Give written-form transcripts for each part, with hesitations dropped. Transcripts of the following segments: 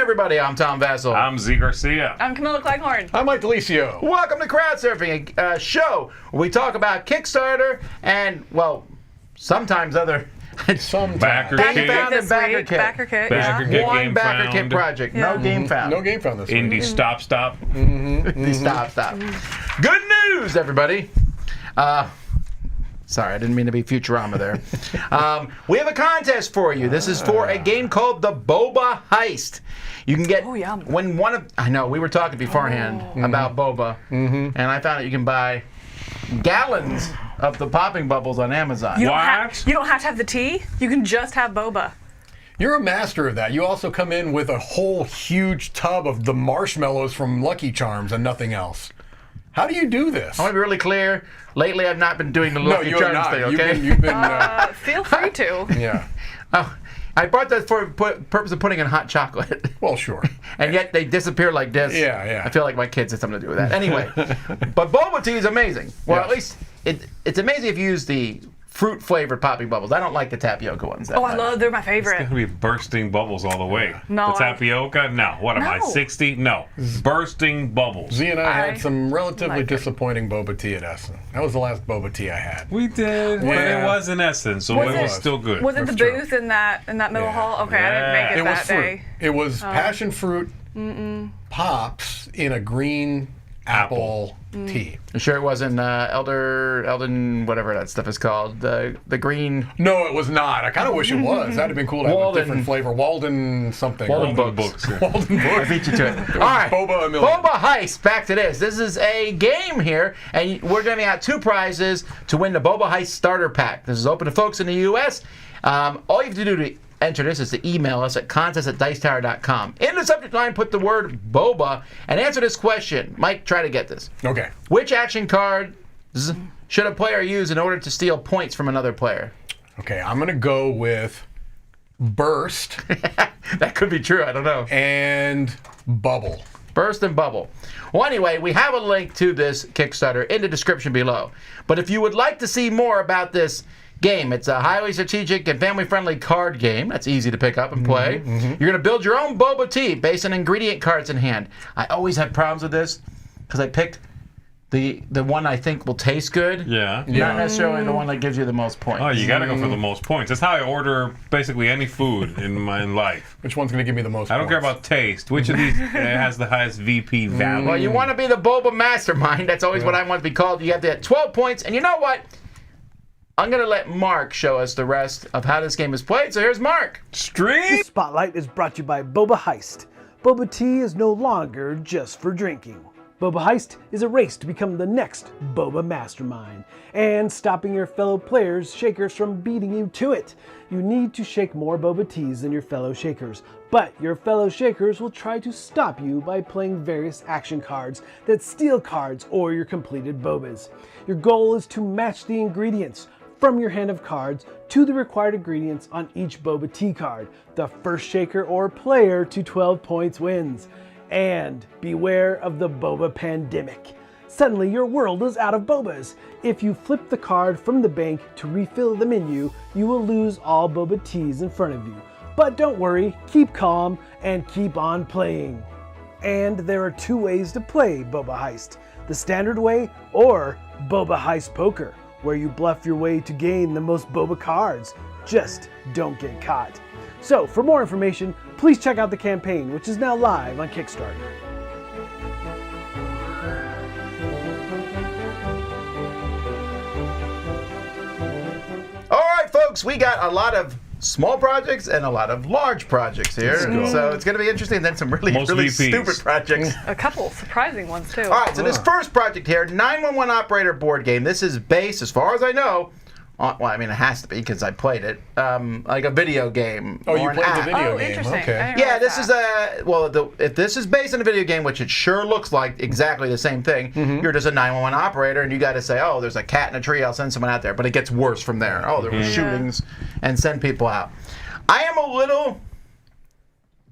everybody. I'm Tom Vassell. I'm Z Garcia. I'm Camilla Cleghorn. I'm Mike Delisio. Welcome to Crowdsurfing, a show where we talk about Kickstarter and, well, sometimes other... Backer kit. GameFound and backer kit. Backer kit. Backer kit. One backer GameFound. kit project. No GameFound. No GameFound this week. Indie stop. Stop. Good news, everybody. Sorry, I didn't mean to be Futurama there. We have a contest for you. This is for a game called the Boba Heist. You can get when one of I know we were talking beforehand about Boba, and I found that you can buy gallons of the popping bubbles on Amazon. You don't have to have the tea. You can just have boba. You're a master of that. You also come in with a whole huge tub of the marshmallows from Lucky Charms and nothing else. How do you do this? I want to be really clear. Lately, I've not been doing the Lucky Charms thing, okay? You've been Feel free to. Yeah. Oh, I bought that for purpose of putting in hot chocolate. Well, sure. And yet they disappear like this. Yeah. I feel like my kids had something to do with that. Anyway, but Boba Tea is amazing. Well, at least it's amazing if you use the fruit-flavored popping bubbles. I don't like the tapioca ones. They're my It's favorite. going to be bursting bubbles all the way. No, the tapioca? No. What am I, 60? No. Bursting bubbles. Z and I had some relatively disappointing boba tea at Essen. That was the last boba tea I had. We did, but it was in essence, so it was still good. Was it the booth in that middle hall? Okay, I didn't make it was that fruit. day. It was passion fruit pops in a green apple tea. You sure it wasn't Elden, whatever that stuff is called, the green... No, it was not. I kind of wish it was. That'd have been cool to have Walden. a different flavor. Walden something. Walden books. Yeah. Walden I books. beat you to it. All right. Boba a million. Boba Heist, back to this. This is a game here, and we're giving out 2 prizes to win the Boba Heist starter pack. This is open to folks in the U.S. All you have to do to enter this is to email us at contest@dicetower.com. In the subject line, put the word Boba and answer this question. Mike, try to get this. Okay. Which action cards should a player use in order to steal points from another player? Okay, I'm going to go with Burst That could be true. I don't know. and Bubble. Burst and Bubble. Well, anyway, we have a link to this Kickstarter in the description below. But if you would like to see more about this game, it's a highly strategic and family-friendly card game that's easy to pick up and play. You're going to build your own Boba Tea based on ingredient cards in hand. I always had problems with this because I picked the one I think will taste good. Yeah. Not necessarily the one that gives you the most points. Oh, you got to go for the most points. That's how I order basically any food in my life. Which one's going to give me the most I don't care about taste. Which of these has the highest VP value? Well, you want to be the Boba Mastermind. That's always what I want to be called. You have to get 12 points. And you know what? I'm going to let Mark show us the rest of how this game is played. So here's Mark. Street? Spotlight is brought to you by Boba Heist. Boba Tea is no longer just for drinking. Boba Heist is a race to become the next Boba Mastermind and stopping your fellow players' shakers from beating you to it. You need to shake more Boba Teas than your fellow shakers, but your fellow shakers will try to stop you by playing various action cards that steal cards or your completed Bobas. Your goal is to match the ingredients from your hand of cards to the required ingredients on each Boba Tea card. The first shaker or player to 12 points wins. And beware of the Boba pandemic. Suddenly your world is out of Bobas. If you flip the card from the bank to refill the menu, you will lose all Boba Teas in front of you. But don't worry, keep calm and keep on playing. And there are 2 ways to play Boba Heist. The standard way or Boba Heist Poker, where you bluff your way to gain the most Boba cards. Just don't get caught. So, for more information, please check out the campaign, which is now live on Kickstarter. All right, folks, we got a lot of small projects and a lot of large projects here. So it's going to be interesting. And then some really VPs. stupid projects. A couple surprising ones too. All right, so this first project here, 911 Operator board game. This is based, as far as I know, on, well, I mean, it has to be because I played it, like a video game. Oh, you or an played the app. video Oh, game. interesting. I Okay. didn't Yeah, realize this is that. if this is based on a video game, which it sure looks like exactly the same thing, you're just a 911 operator and you got to say, oh, there's a cat in a tree, I'll send someone out there. But it gets worse from there. Oh, there were shootings and send people out. I am a little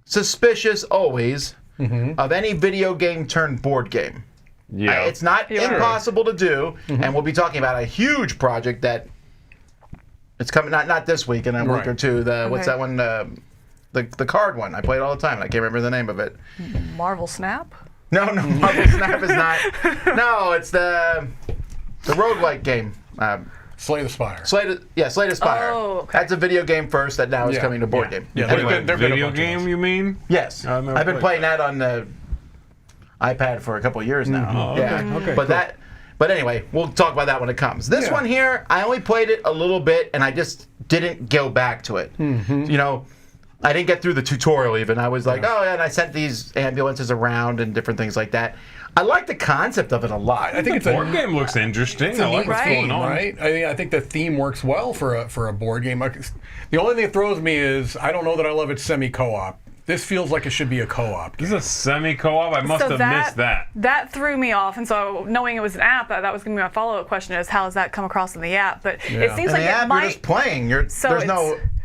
suspicious always of any video game turned board game. Yeah. It's not impossible to do, and we'll be talking about a huge project that it's coming not this week, in a week or two. What's that one? the card one. I play it all the time. And I can't remember the name of it. Marvel Snap. No, Marvel Snap is not. No, it's the roguelike game. Slay the Spire. Slay the Spire. Oh, okay. That's a video game first that now is coming to board game. Yeah, Anyway, there've been a Video bunch of game, those. you mean? yes. I've never I've been played playing that on the iPad for a couple of years now. Oh, yeah. okay, But cool. But anyway, we'll talk about that when it comes. This Yeah. one here, I only played it a little bit, and I just didn't go back to it. You know, I didn't get through the tutorial even. I was like, oh, yeah, and I sent these ambulances around and different things like that. I like the concept of it a lot. I think it's The board game looks interesting. I like what's Right. going on. Right? I think the theme works well for a board game. The only thing that throws me is I don't know that I love it semi-co-op. This feels like it should be a co-op. This is a semi-co-op. I must have missed that. That threw me off, and so knowing it was an app, that was going to be my follow-up question: is how does that come across in the app? But it seems In like the app, it might. you're just playing.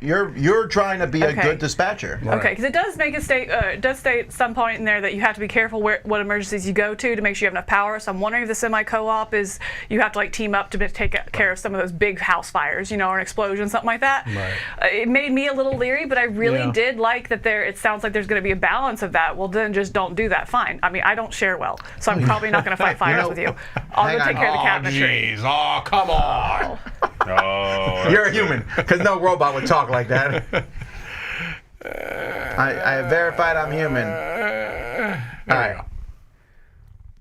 You're trying to be a Okay. good dispatcher. Okay, because it does make it state at some point in there that you have to be careful what emergencies you go to make sure you have enough power. So I'm wondering if the semi-co-op is you have to like team up to take care of some of those big house fires, you know, or an explosion, something like that. Right. It made me a little leery, but I really Yeah. did like that it sounds like there's going to be a balance of that. Well, then just don't do that. Fine. I mean, I don't share well, so I'm probably not going to fight fires with you. I'll hang go take on. care of the cat in the tree. Jeez. Oh, come on. Oh, You're a human, because no robot would talk like that. I have verified I'm human. All right.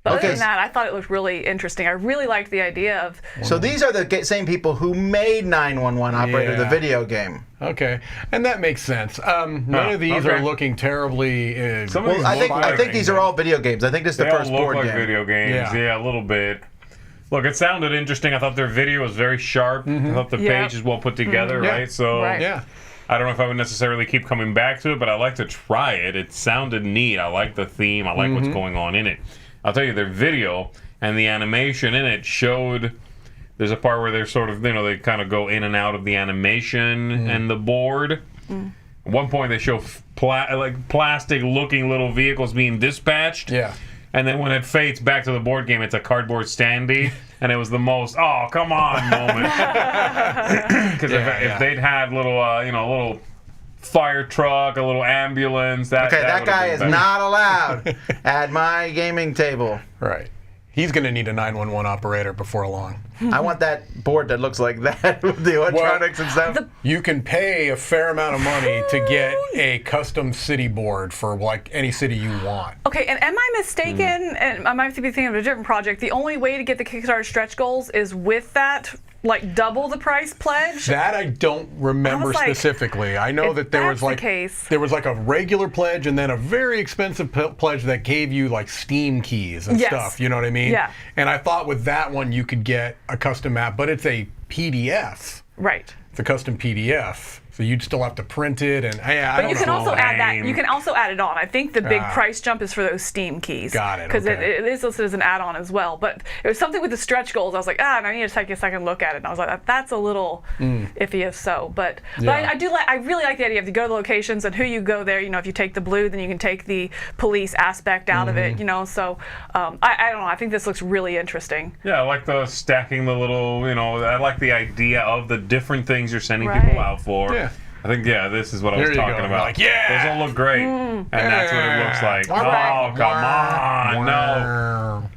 But Okay. other than that, I thought it looked really interesting. I really liked the idea of So these are the same people who made 911 Operator, the Yeah. video game. Okay, and that makes sense. None of these okay. are looking terribly. Some of these I look think like these are all video games. I think this is the They all first look board like game. video games. Yeah. Yeah, a little bit. Look, it sounded interesting. I thought their video was very sharp. I thought the Yeah. page is well put together, Yeah. right? So Right. Yeah. I don't know if I would necessarily keep coming back to it, but I like to try it. It sounded neat. I like the theme. I like what's going on in it. I'll tell you, their video and the animation in it showed. There's a part where they're sort of, you know, they kind of go in and out of the animation and the board. At one point, they show plastic-looking little vehicles being dispatched. Yeah. And then when it fades back to the board game, it's a cardboard standee, and it was the most "oh come on" moment. Because if they'd had little, little fire truck, a little ambulance, that That would've guy been is better. not allowed at my gaming table. Right. He's going to need a 911 operator before long. I want that board that looks like that with the electronics and stuff. You can pay a fair amount of money to get a custom city board for like any city you want. Okay, and am I mistaken? And I might be thinking of a different project. The only way to get the Kickstarter stretch goals is with that, like double the price pledge. That I don't remember I was like, specifically. I know if that there was that's the like case- there was like a regular pledge and then a very expensive pledge that gave you like Steam keys and Yes. stuff. You know what I mean? Yeah. And I thought with that one you could get a custom map, but it's a PDF. Right. It's a custom PDF, so you'd still have to print it. And I But don't you can know. also add that. Lame. You can also add it on. I think the big price jump is for those Steam keys. Got it, Because okay. it is listed as an add-on as well. But it was something with the stretch goals. I was like, and I need to take a second look at it. And I was like, that's a little iffy if so. But Yeah. I really like the idea of you go to the locations and who you go there. You know, if you take the blue, then you can take the police aspect out of it. You know, so I don't know. I think this looks really interesting. Yeah, I like the stacking the little, I like the idea of the different things you're sending Right. people out for. Yeah. I think, this is what I There was you talking go. about. Like, yeah! Those all look great. And that's what it looks like. Right. Oh, come on. No.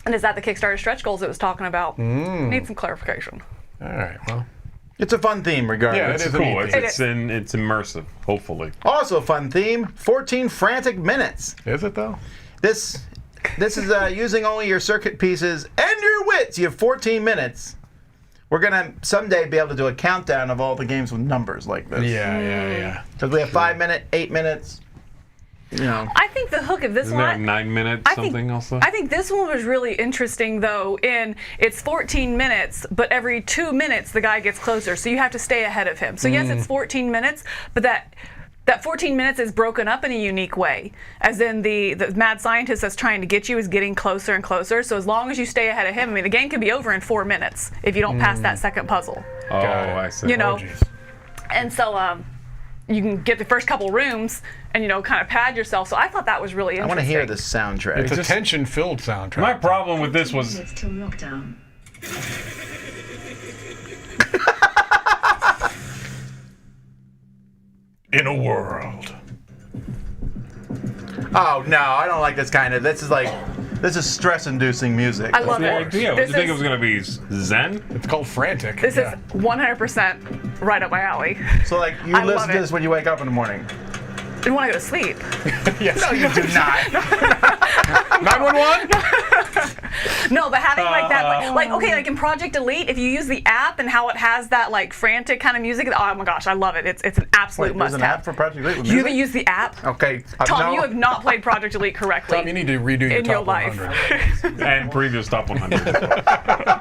And is that the Kickstarter stretch goals it was talking about? Need some clarification. All right. Well. It's a fun theme, regardless. Yeah, it It's is a cool. neat thing. It's immersive, hopefully. Also a fun theme, 14 frantic minutes. Is it though? This is using only your circuit pieces and your wits. You have 14 minutes. We're going to someday be able to do a countdown of all the games with numbers like this. Yeah. Because we have 5 minutes, 8 minutes. You know. I think the hook of this Isn't there one. 9 minutes something also? I think this one was really interesting, though, in it's 14 minutes, but every 2 minutes the guy gets closer, so you have to stay ahead of him. So yes, it's 14 minutes, but that 14 minutes is broken up in a unique way, as in the mad scientist that's trying to get you is getting closer and closer. So as long as you stay ahead of him, I mean, the game can be over in 4 minutes if you don't pass that second puzzle. Oh, I see. You know, Oh, jeez. and so you can get the first couple rooms and kind of pad yourself. So I thought that was really I interesting. want to hear this soundtrack. It's a tension-filled soundtrack. My problem with this was Minutes till lockdown. In a world Oh no, I don't like this kind of. This is stress-inducing music. I love The it. idea. What This did you think it is- was going to be? Zen? It's called Frantic. This Yeah. is 100% right up my alley. So like you I listen love to it. this when you wake up in the morning. And when I go to sleep. Yes. No, you do not. 911? No, but having like that, like okay, like in Project Elite, if you use the app and how it has that like frantic kind of music, oh my gosh, I love it. It's an absolute Wait, there's an app must-have. for Project Elite with You music? haven't used the app? Okay. Tom, no. you have not played Project Elite correctly. Tom, you need to redo your in top your life. 100. And previous top 100.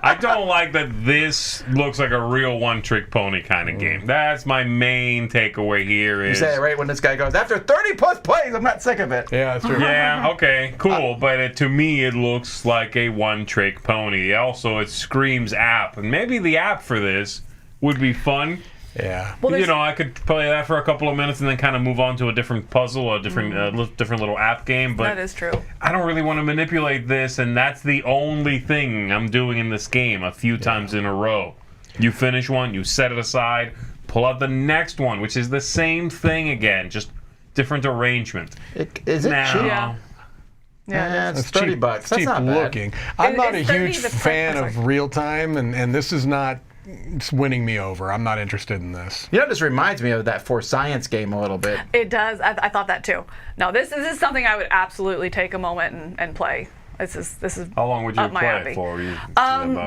I don't like that this looks like a real one-trick pony kind of game. That's my main takeaway here. You Is say it right when this guy goes, after 30 plus plays, I'm not sick of it. Yeah, that's true. yeah, okay, cool. But to me, it looks like a one-trick pony. Also, it screams app, and maybe the app for this would be fun. Yeah. Well, You there's- know, I could play that for a couple of minutes and then kind of move on to a different puzzle, a different, different little app game. But that is true. I don't really want to manipulate this, and that's the only thing I'm doing in this game a few times in a row. You finish one, you set it aside, pull out the next one, which is the same thing again, just different arrangement. Is it Now, cheap? Yeah. Yeah, it's It's $30. cheap, That's cheap not bad. looking. I'm not a It's 30 huge that's fan sorry. of real time, and this is not it's winning me over. I'm not interested in this. You know, this reminds me of that For Science game a little bit. It does. I thought that too. No, this is something I would absolutely take a moment and play. This is How long would you up my play alley. it for?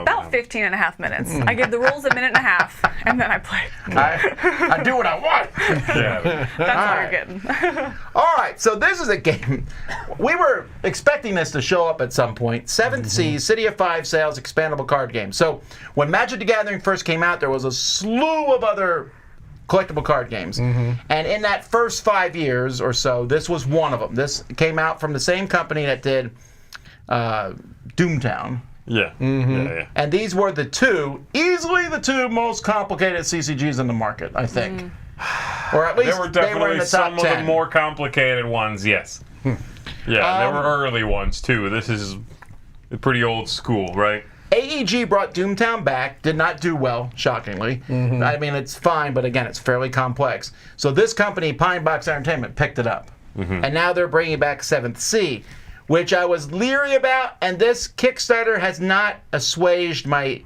About 15 and a half minutes. I give the rules a minute and a half, and then I play. I do what I want. Yeah. That's all All you're getting. All right, so this is a game. We were expecting this to show up at some point. 7th Sea, City of Five Sales, expandable card game. So when Magic the Gathering first came out, there was a slew of other collectible card games. And in that first 5 years or so, this was one of them. This came out from the same company that did Doomtown. Yeah. Yeah. And these were easily the two most complicated CCGs in the market, I think. Or at least There were they were in definitely the top some 10. of the more complicated ones, yes. Yeah, there were early ones too. This is pretty old school, right? AEG brought Doomtown back, did not do well, shockingly. I mean, it's fine, but again, it's fairly complex. So this company, Pine Box Entertainment, picked it up. And now they're bringing back 7th Sea, which I was leery about, and this Kickstarter has not assuaged my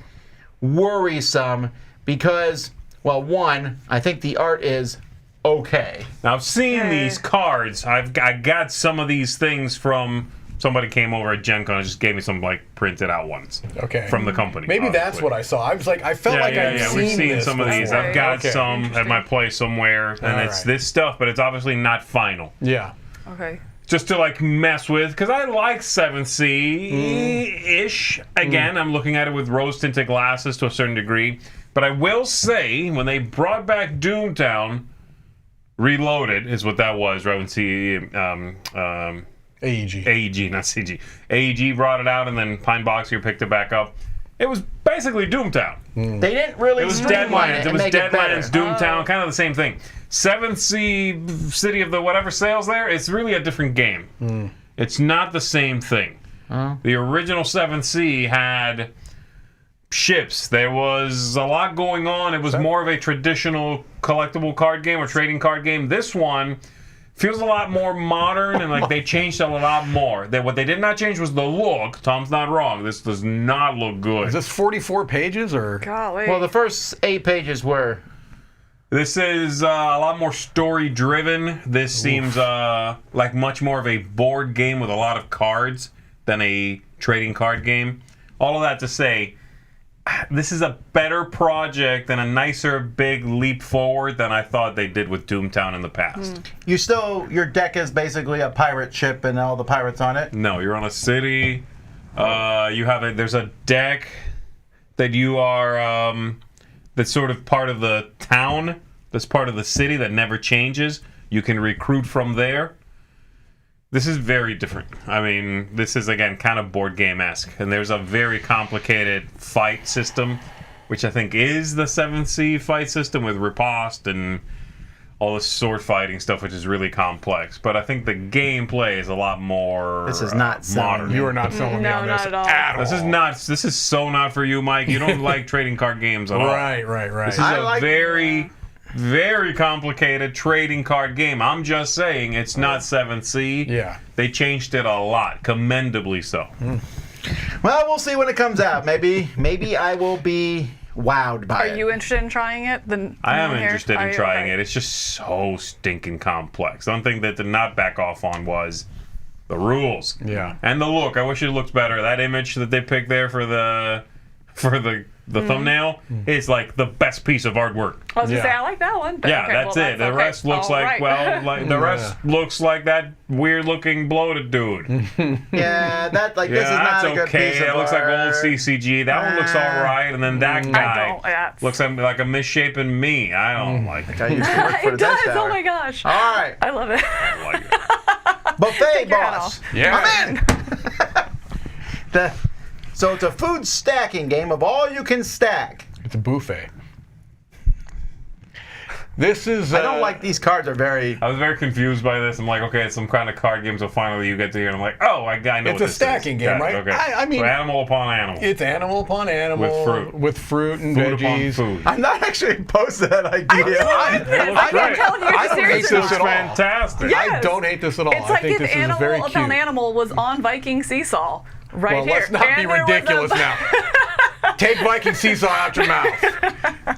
worry some because, well, one, I think the art is okay. Now I've seen these cards. I got some of these things from somebody came over at Gen Con and just gave me some like printed out ones. Okay. From the company. Maybe that's obviously. what I saw. I was like, I felt Yeah, like yeah, I'd yeah. seen We've seen this some of these. before. I've got Okay. some at my place somewhere, and All it's right. this stuff, but it's obviously not final. Yeah. Okay. Just to like mess with, because I like 7th Sea-ish. Again, I'm looking at it with rose tinted glasses to a certain degree. But I will say, when they brought back Doomtown, Reloaded is what that was, right? When AEG. AEG, not CG. AEG brought it out, and then Pine Box here picked it back up. It was basically Doomtown. They didn't really It was streamline Deadlands. It and was make it better. Deadlands, Doomtown, kind of the same thing. 7th Sea, City of the whatever sales there, it's really a different game. It's not the same thing. The original 7th Sea had ships. There was a lot going on. It was more of a traditional collectible card game or trading card game. This one feels a lot more modern, and like they changed a lot more. What they did not change was the look. Tom's not wrong. This does not look good. Is this 44 pages or? Golly. Well, the first 8 pages were. This is a lot more story driven. This seems like much more of a board game with a lot of cards than a trading card game. All of that to say, this is a better project and a nicer big leap forward than I thought they did with Doomtown in the past. Your deck is basically a pirate ship and all the pirates on it. No, you're on a city. There's a deck that you are that's sort of part of the town, that's part of the city that never changes. You can recruit from there. This is very different. I mean, this is, again, kind of board game-esque. And there's a very complicated fight system, which I think is the 7th Sea fight system with riposte and all this sword fighting stuff, which is really complex. But I think the gameplay is a lot more This is not selling modern. You are not selling me No, on not this at all. This is so not for you, Mike. You don't like trading card games at all. Right. This is I a like- very very complicated trading card game. I'm just saying it's not 7th Sea. Yeah. They changed it a lot, commendably so. Well, we'll see when it comes out. Maybe I will be wowed by it. Are you interested in trying it? I am interested in trying it. It's just so stinking complex. One thing that did not back off on was the rules. Yeah. And the look. I wish it looked better. That image that they picked there for the thumbnail is like the best piece of artwork. I was gonna say I like that one. But Yeah, okay, that's well, it. The rest looks all like right. the rest looks like that weird-looking bloated dude. Yeah, this is that's not a good okay. piece of It looks like old art. CCG. That one looks all right, and then that guy that's- looks like a misshapen me. I don't like it. I used to work for the It does. Dice Tower. Oh my gosh. All right, I love it. I like it. buffet your hat boss. Yeah. I'm in. So it's a food stacking game of all you can stack. It's a buffet. This is. I don't like these cards are very. I was very confused by this. I'm like, okay, it's some kind of card game, so finally you get to hear, and I'm like, oh, I know It's what a this stacking is. game, Yeah, right? Okay. I mean- so animal upon animal. It's animal upon animal With fruit. and Food upon veggies. food. I'm not actually opposed to that idea. I can't tell if you're I don't serious hate or this not. at all. Fantastic. Yeah. I Yes. don't hate this at all. It's I like think if this is very Animal cute. Upon Animal was on Viking Seesaw right Well, here. let's not be And there was ridiculous now. Take Viking Seesaw out your mouth.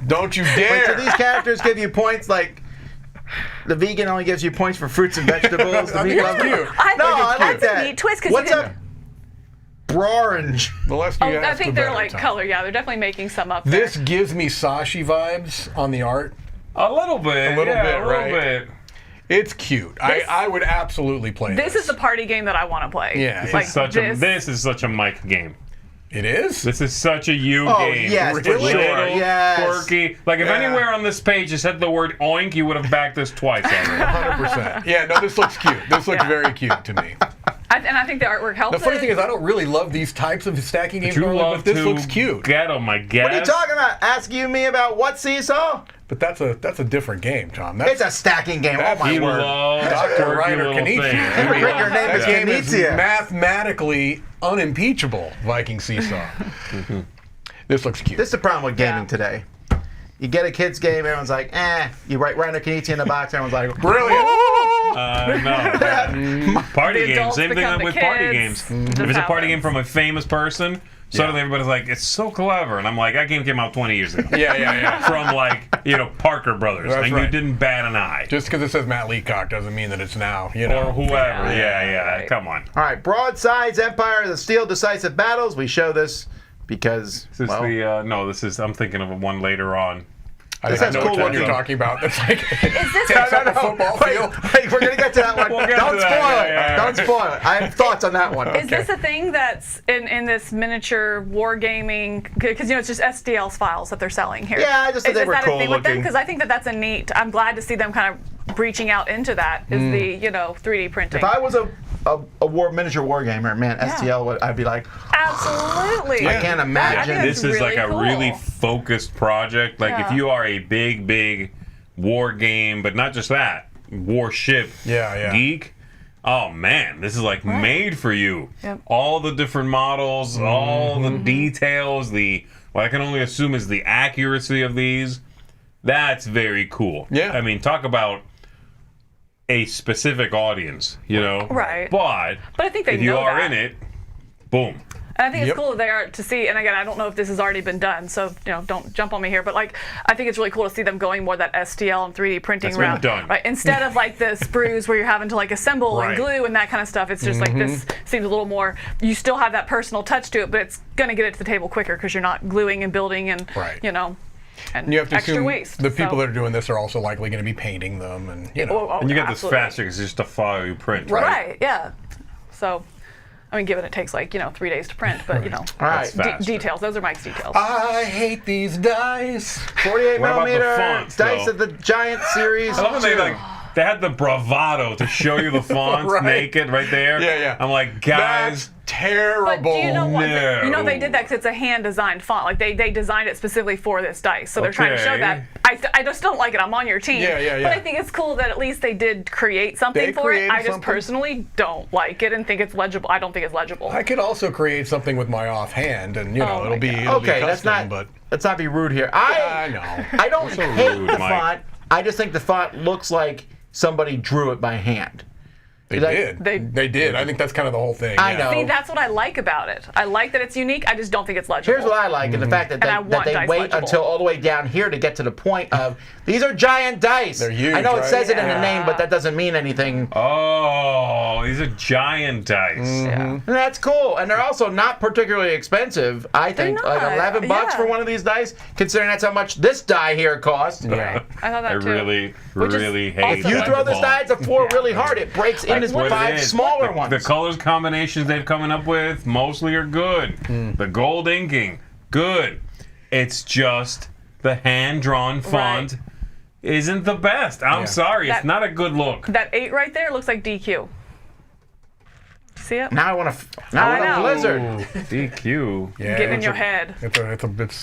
Don't you Wait, dare. so these characters give you points like the vegan only gives you points for fruits and vegetables. The I think vegan it's cute. I No, think I like that's that. a neat twist because What's you up, can. Brorange? The less you Oh, ask, I think the they're better, like Tom. color. Yeah, they're definitely making some up This there. gives me Sashi vibes on the art. A little bit. A little yeah, bit, a little right? bit. It's cute. I would absolutely play this. This is the party game that I want to play. Yeah. It's This like This is such a Mike game. It is? This is such a you Oh, game. yes, For for little, sure. Yes. quirky. Like if Yeah. anywhere on this page it said the word oink, you would have backed this twice already. 100%. Yeah, no, this looks cute. This looks Yeah. very cute to me. and I think the artwork helps. The funny it. thing is, I don't really love these types of stacking games, You normally, love but this to looks cute. get them, I guess. What are you talking about? Asking me about what seesaw? But that's a different game, Tom. It's a stacking game. Oh That's my He word! loves Dr. quirky Reiner little Kenichi. things. There we Your go. name is That game is Kenichi. mathematically unimpeachable, Viking Seesaw. This looks cute. This is the problem with gaming Yeah. today. You get a kid's game, everyone's like, eh. You write Reiner Kenichi in the box, everyone's like, Brilliant. No. Party The games. adults Same thing become the with party kids. games. Just If it's a party happens. game from a famous person, suddenly everybody's like, it's so clever. And I'm like, that game came out 20 years ago. Yeah. From like, Parker Brothers. That's and right. you didn't bat an eye. Just because it says Matt Leacock doesn't mean that it's now, Or whoever. Yeah. Yeah. Right. Come on. all right, Broadsides, Empire, the Steel, Decisive Battles. We show this because, This is well, I'm thinking of one later on. I sounds know cool which one you're looking. talking about. It's like Is this takes up a football field. wait, we're going to get to that one. We'll get Don't to spoil that, it. yeah. Don't spoil it. I have thoughts on that one. Is this a thing that's in this miniature wargaming? Because it's just STL's files that they're selling here. Yeah, I just thought is they were that cool a thing with them? looking. Because I think that's a neat. I'm glad to see them kind of breaching out into that. Is the 3D printing? If I was a miniature war gamer, man, STL, I'd be like, Absolutely. I can't imagine. I think This it's is like a cool. really focused project. Like if Yeah. you are a big war game, but not just that, warship Yeah. geek. Oh man, this is like made for you. Yep. All the different models, all the details, what I can only assume is the accuracy of these. That's very cool. Yeah. I mean, talk about a specific audience, Right. But I think they if you know are that. in it, boom. And I think Yep. it's cool that they are to see. And again, I don't know if this has already been done, so don't jump on me here. But I think it's really cool to see them going more that STL and 3D printing That's been route, done. right? Instead of like the sprues where you're having to like assemble Right. and glue and that kind of stuff. It's just like this seems a little more. You still have that personal touch to it, but it's gonna get it to the table quicker because you're not gluing and building and Right. And You have to extra assume waste. the people that are doing this are also likely going to be painting them, and And you get this absolutely. faster because it's just a file you print. Right. Yeah. So, I mean, given it takes 3 days to print, but All right. That's faster. details. Those are Mike's details. I hate these dice. 48 What about the millimeter fonts, dice though? of the Giant Series. I love when they had the bravado to show you the fonts Right. naked right there. Yeah. I'm like, guys, That's terrible. But do you know what? no. They did that because it's a hand-designed font. Like they designed it specifically for this dice, so they're trying to show Okay. that. I just don't like it. I'm on your team. Yeah. But I think it's cool that at least they did create something They for it. created I just something. personally don't like it and think it's legible. I don't think it's legible. I could also create something with my offhand, and Oh it'll my be God. it'll Okay, be let's custom, but not be rude here. I know. I don't hate rude, the Mike. font, I just think the font looks like somebody drew it by hand. They Like- did. They did. I think that's kind of the whole thing. I yeah. know. See, that's what I like about it. I like that it's unique. I just don't think it's legible. Here's what I like, and the fact that I they, want dice wait legible. until all the way down here to get to the point of, these are giant dice. They're huge, I know it right? says it in the Yeah. name, but that doesn't mean anything. Oh, these are giant dice. Yeah. And that's cool. And they're also not particularly expensive. I think They're like not, 11 bucks yeah. for one of these dice, considering that's how much this die here costs. Yeah. I thought that I too. really, Which is really hate awesome. If you that throw this font. die at the floor really hard, it breaks into That's what it 5 is. smaller ones. The colors combinations they've coming up with mostly are good. The gold inking, good. It's just the hand-drawn font isn't the best. I'm sorry, it's That- not a good look. That 8 right there looks like DQ. See it? Now I want I a know. Blizzard. DQ. Yeah, Get in it's your a- head. It's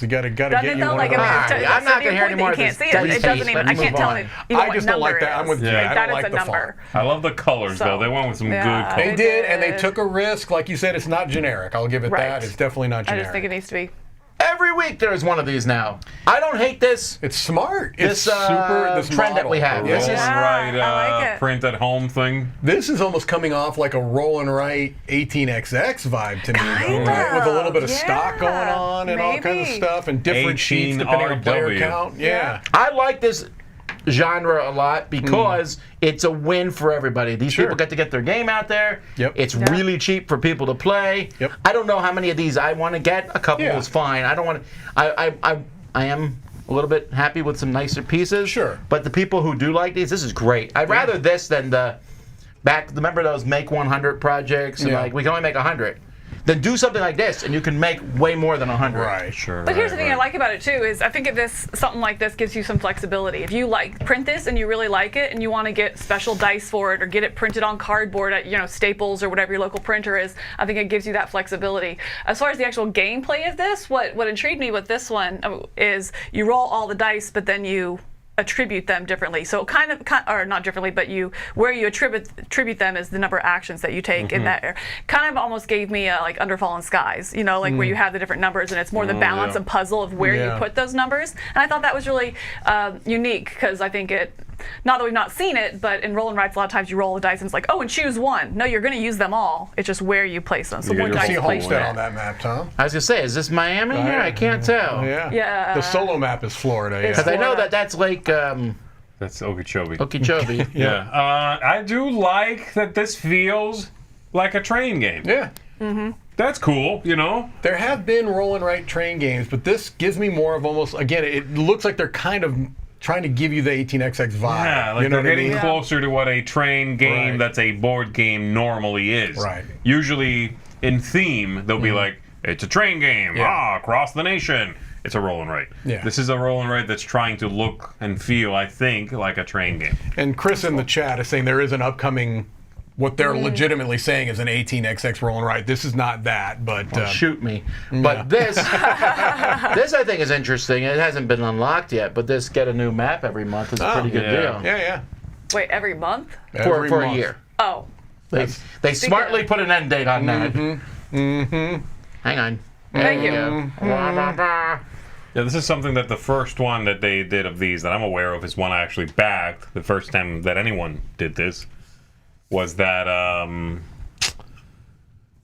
you gotta Doesn't get it you though? one Like, of I mean, those. Alright, to I'm not the gonna hear point any that more you of can't this see it. dice It doesn't face. even. Let's I can't move tell on. it. I just don't what like number that. it I'm is. with you. Yeah. I That don't is like a the number. font. I love the colors, though. They went with some Yeah, good colors. They did, and they did. took a risk. Like you said, it's not generic. I'll give it Right. that. It's definitely not I generic. just think it needs to be. Every week there's one of these now. I don't hate this. It's smart. This, It's super. This trend that model. we have. Roll This and is- write, I like it. print at home thing. This is almost coming off like a roll and write 18XX vibe to me, though, right? With a little bit of stock going Yeah, on and all kinds of maybe. stuff and different sheets depending on player 18RW. count. Yeah. I like this genre a lot because it's a win for everybody. These Sure. people get to get their game out there. Yep. It's really cheap for people to play. Yep. I don't know how many of these I want to get. A couple Yeah. is fine. I don't want to. I am a little bit happy with some nicer pieces. Sure. But the people who do like these, this is great. I'd rather this than the back. Remember those make 100 projects and Yeah. like we can only make 100. Then do something like this and you can make way more than 100. Right. Sure. But here's the thing I like about it too is I think if this something like this gives you some flexibility. If you like print this and you really like it and you want to get special dice for it or get it printed on cardboard at Staples or whatever your local printer is, I think it gives you that flexibility. As far as the actual gameplay of this, what intrigued me with this one is you roll all the dice, but then you attribute them differently. So or not differently, but where you attribute them is the number of actions that you take in that area. Kind of almost gave me like Under Fallen Skies, like where you have the different numbers and it's more the balance yeah. and puzzle of where Yeah. you put those numbers. And I thought that was really unique because I think not that we've not seen it, but in roll and writes a lot of times you roll the dice and it's like, oh, and choose one. No, you're going to use them all. It's just where you place them. So You one gotta dice See Nice placed Homestead there. on that map, Tom. I was gonna say, is this Miami here? I can't tell. Yeah. Yeah. The solo map is Florida. It's Yeah. Because I know Florida. that's Lake That's Okeechobee. Okeechobee. Yeah. I do like that this feels like a train game. Yeah. That's cool, There have been roll and write train games, but this gives me more of almost, again, it looks like they're kind of trying to give you the 18XX vibe. Yeah, like you know they're what I getting mean? closer to what a train game Right. that's a board game normally is. Right. Usually in theme, they'll be like, it's a train game, Yeah. across the nation. It's a roll and write. Yeah. This is a roll and write that's trying to look and feel, I think, like a train game. And Chris in the chat is saying there is an upcoming, what they're legitimately saying is an 18XX roll and write. This is not that, but Shoot me. But this I think is interesting. It hasn't been unlocked yet, but this get a new map every month is a pretty good yeah. deal. yeah. Wait, every month? Every For a month. year. Oh. They smartly put an end date on that. Hang on. Thank you. Yeah, this is something that the first one that they did of these that I'm aware of is one I actually backed. The first time that anyone did this was that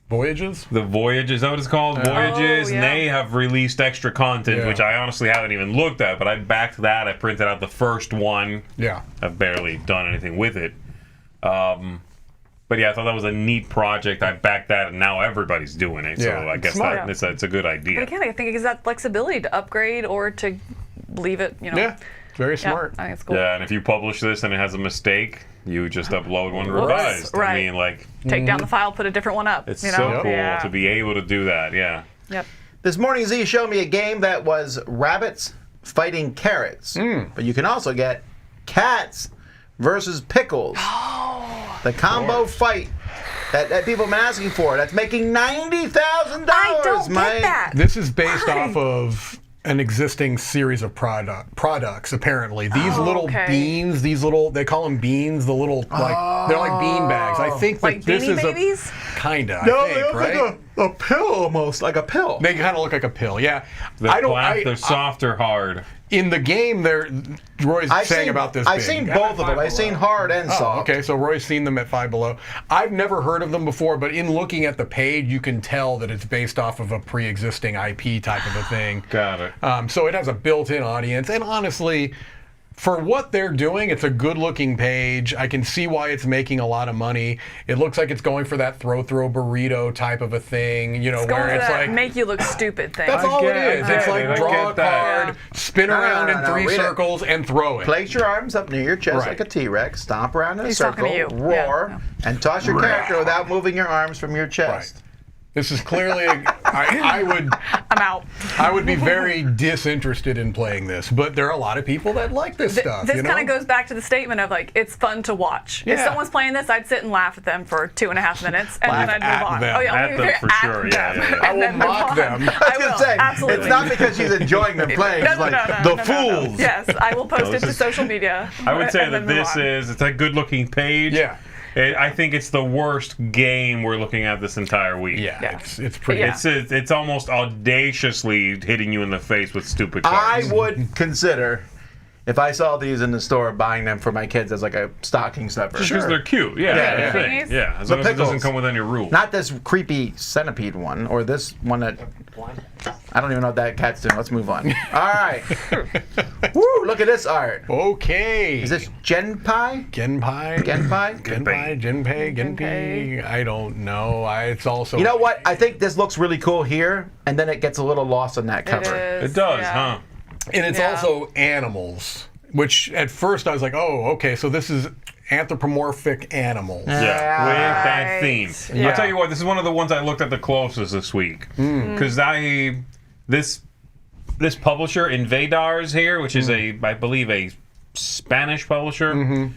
Voyages? the Voyages, is that what it's called? Voyages, yeah. and they have released extra content, Yeah. which I honestly haven't even looked at, but I backed that. I printed out the first one. Yeah. I've barely done anything with it. But yeah, I thought that was a neat project. I backed that, and now everybody's doing it. So Yeah, I guess smart. it's a good idea. But again, I think it gives that flexibility to upgrade or to leave it, Yeah. Very smart. I think it's cool. Yeah, and if you publish this and it has a mistake, you just upload one revised. Right. I mean, like, Take down the file, put a different one up. it's you know? so cool Yeah. to be able to do that. Yeah. Yep. This morning, Z showed me a game that was rabbits fighting carrots. But you can also get cats versus pickles. The combo fight that people have been asking for. That's making $90,000. I don't Mike. get that. This is based Why? off of an existing series of products, apparently. These little okay. beans, they call them beans, they're like bean bags. I think that Like this Beanie is Babies? kinda. I No, think, they look right? like a pill almost, like a pill. They kind of look like a pill. Yeah. They're soft or hard. In the game, Roy's saying about this. I've seen both of them. I've seen hard and soft. Okay, so Roy's seen them at Five Below. I've never heard of them before, but in looking at the page, you can tell that it's based off of a pre-existing IP type of a thing. Got it. So it has a built-in audience, and honestly, for what they're doing, it's a good-looking page. I can see why it's making a lot of money. It looks like it's going for that throw burrito type of a thing, It's where going for it's that like make you look stupid thing. that's all it is. It's like I draw a get that. card, spin around in three read it. circles, and throw it. Place your arms up near your chest Right. like a T-Rex, stomp around in a He's talking circle, to you. roar, Yeah. and toss your character without moving your arms from your chest. This is clearly I I'm out. would be very disinterested in playing this, but there are a lot of people that like this stuff. This you know? kind of goes back to the statement of like, it's fun to watch. If Yeah. someone's playing this, I'd sit and laugh at them for 2.5 minutes, and Laugh then I'd at move on. them. Oh yeah, At them for sure, yeah, yeah, yeah. I will mock them. I was going to say, absolutely. it's not because she's enjoying them playing. It's like, the fools. Yes, I will post it to is- social media. I would say and that then move on. it's a good-looking page. Yeah. I think it's the worst game we're looking at this entire week. Yeah. It's pretty. Yeah. It's almost audaciously hitting you in the face with stupid I cards. would consider, if I saw these in the store, buying them for my kids as like a stocking stuffer. Because they're cute. Yeah, Yeah, that's the yeah. thing. Yeah, as The long as it doesn't Pickles. come with any rules. Not this creepy centipede one, or this one that... I don't even know what that cat's doing. Let's move on. All right. Woo, look at this art. Okay. Is this Genpei? Genpei? Genpei? Genpei? I don't know. It's also. You know what? I think this looks really cool here, and then it gets a little lost on that cover. It It does, yeah. huh? And it's Yeah. also animals, which at first I was like, oh, okay, so this is anthropomorphic animals. Yeah, with that Right. theme. Yeah. I'll tell you what, this is one of the ones I looked at the closest this week. Because this publisher, Invadars here, which is I believe a Spanish publisher,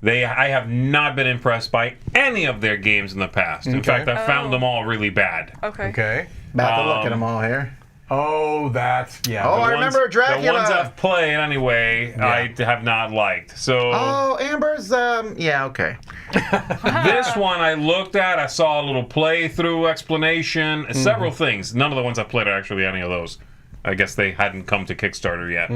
I have not been impressed by any of their games in the past. In fact, I found them all really bad. Okay. Okay. About to look at them all here. Oh, that's yeah. Oh, the I remember Dracula. The ones I've played, anyway, I have not liked. So Oh, Amber's, yeah, okay. this one I looked at, I saw a little playthrough explanation, several things. None of the ones I played are actually any of those. I guess they hadn't come to Kickstarter yet.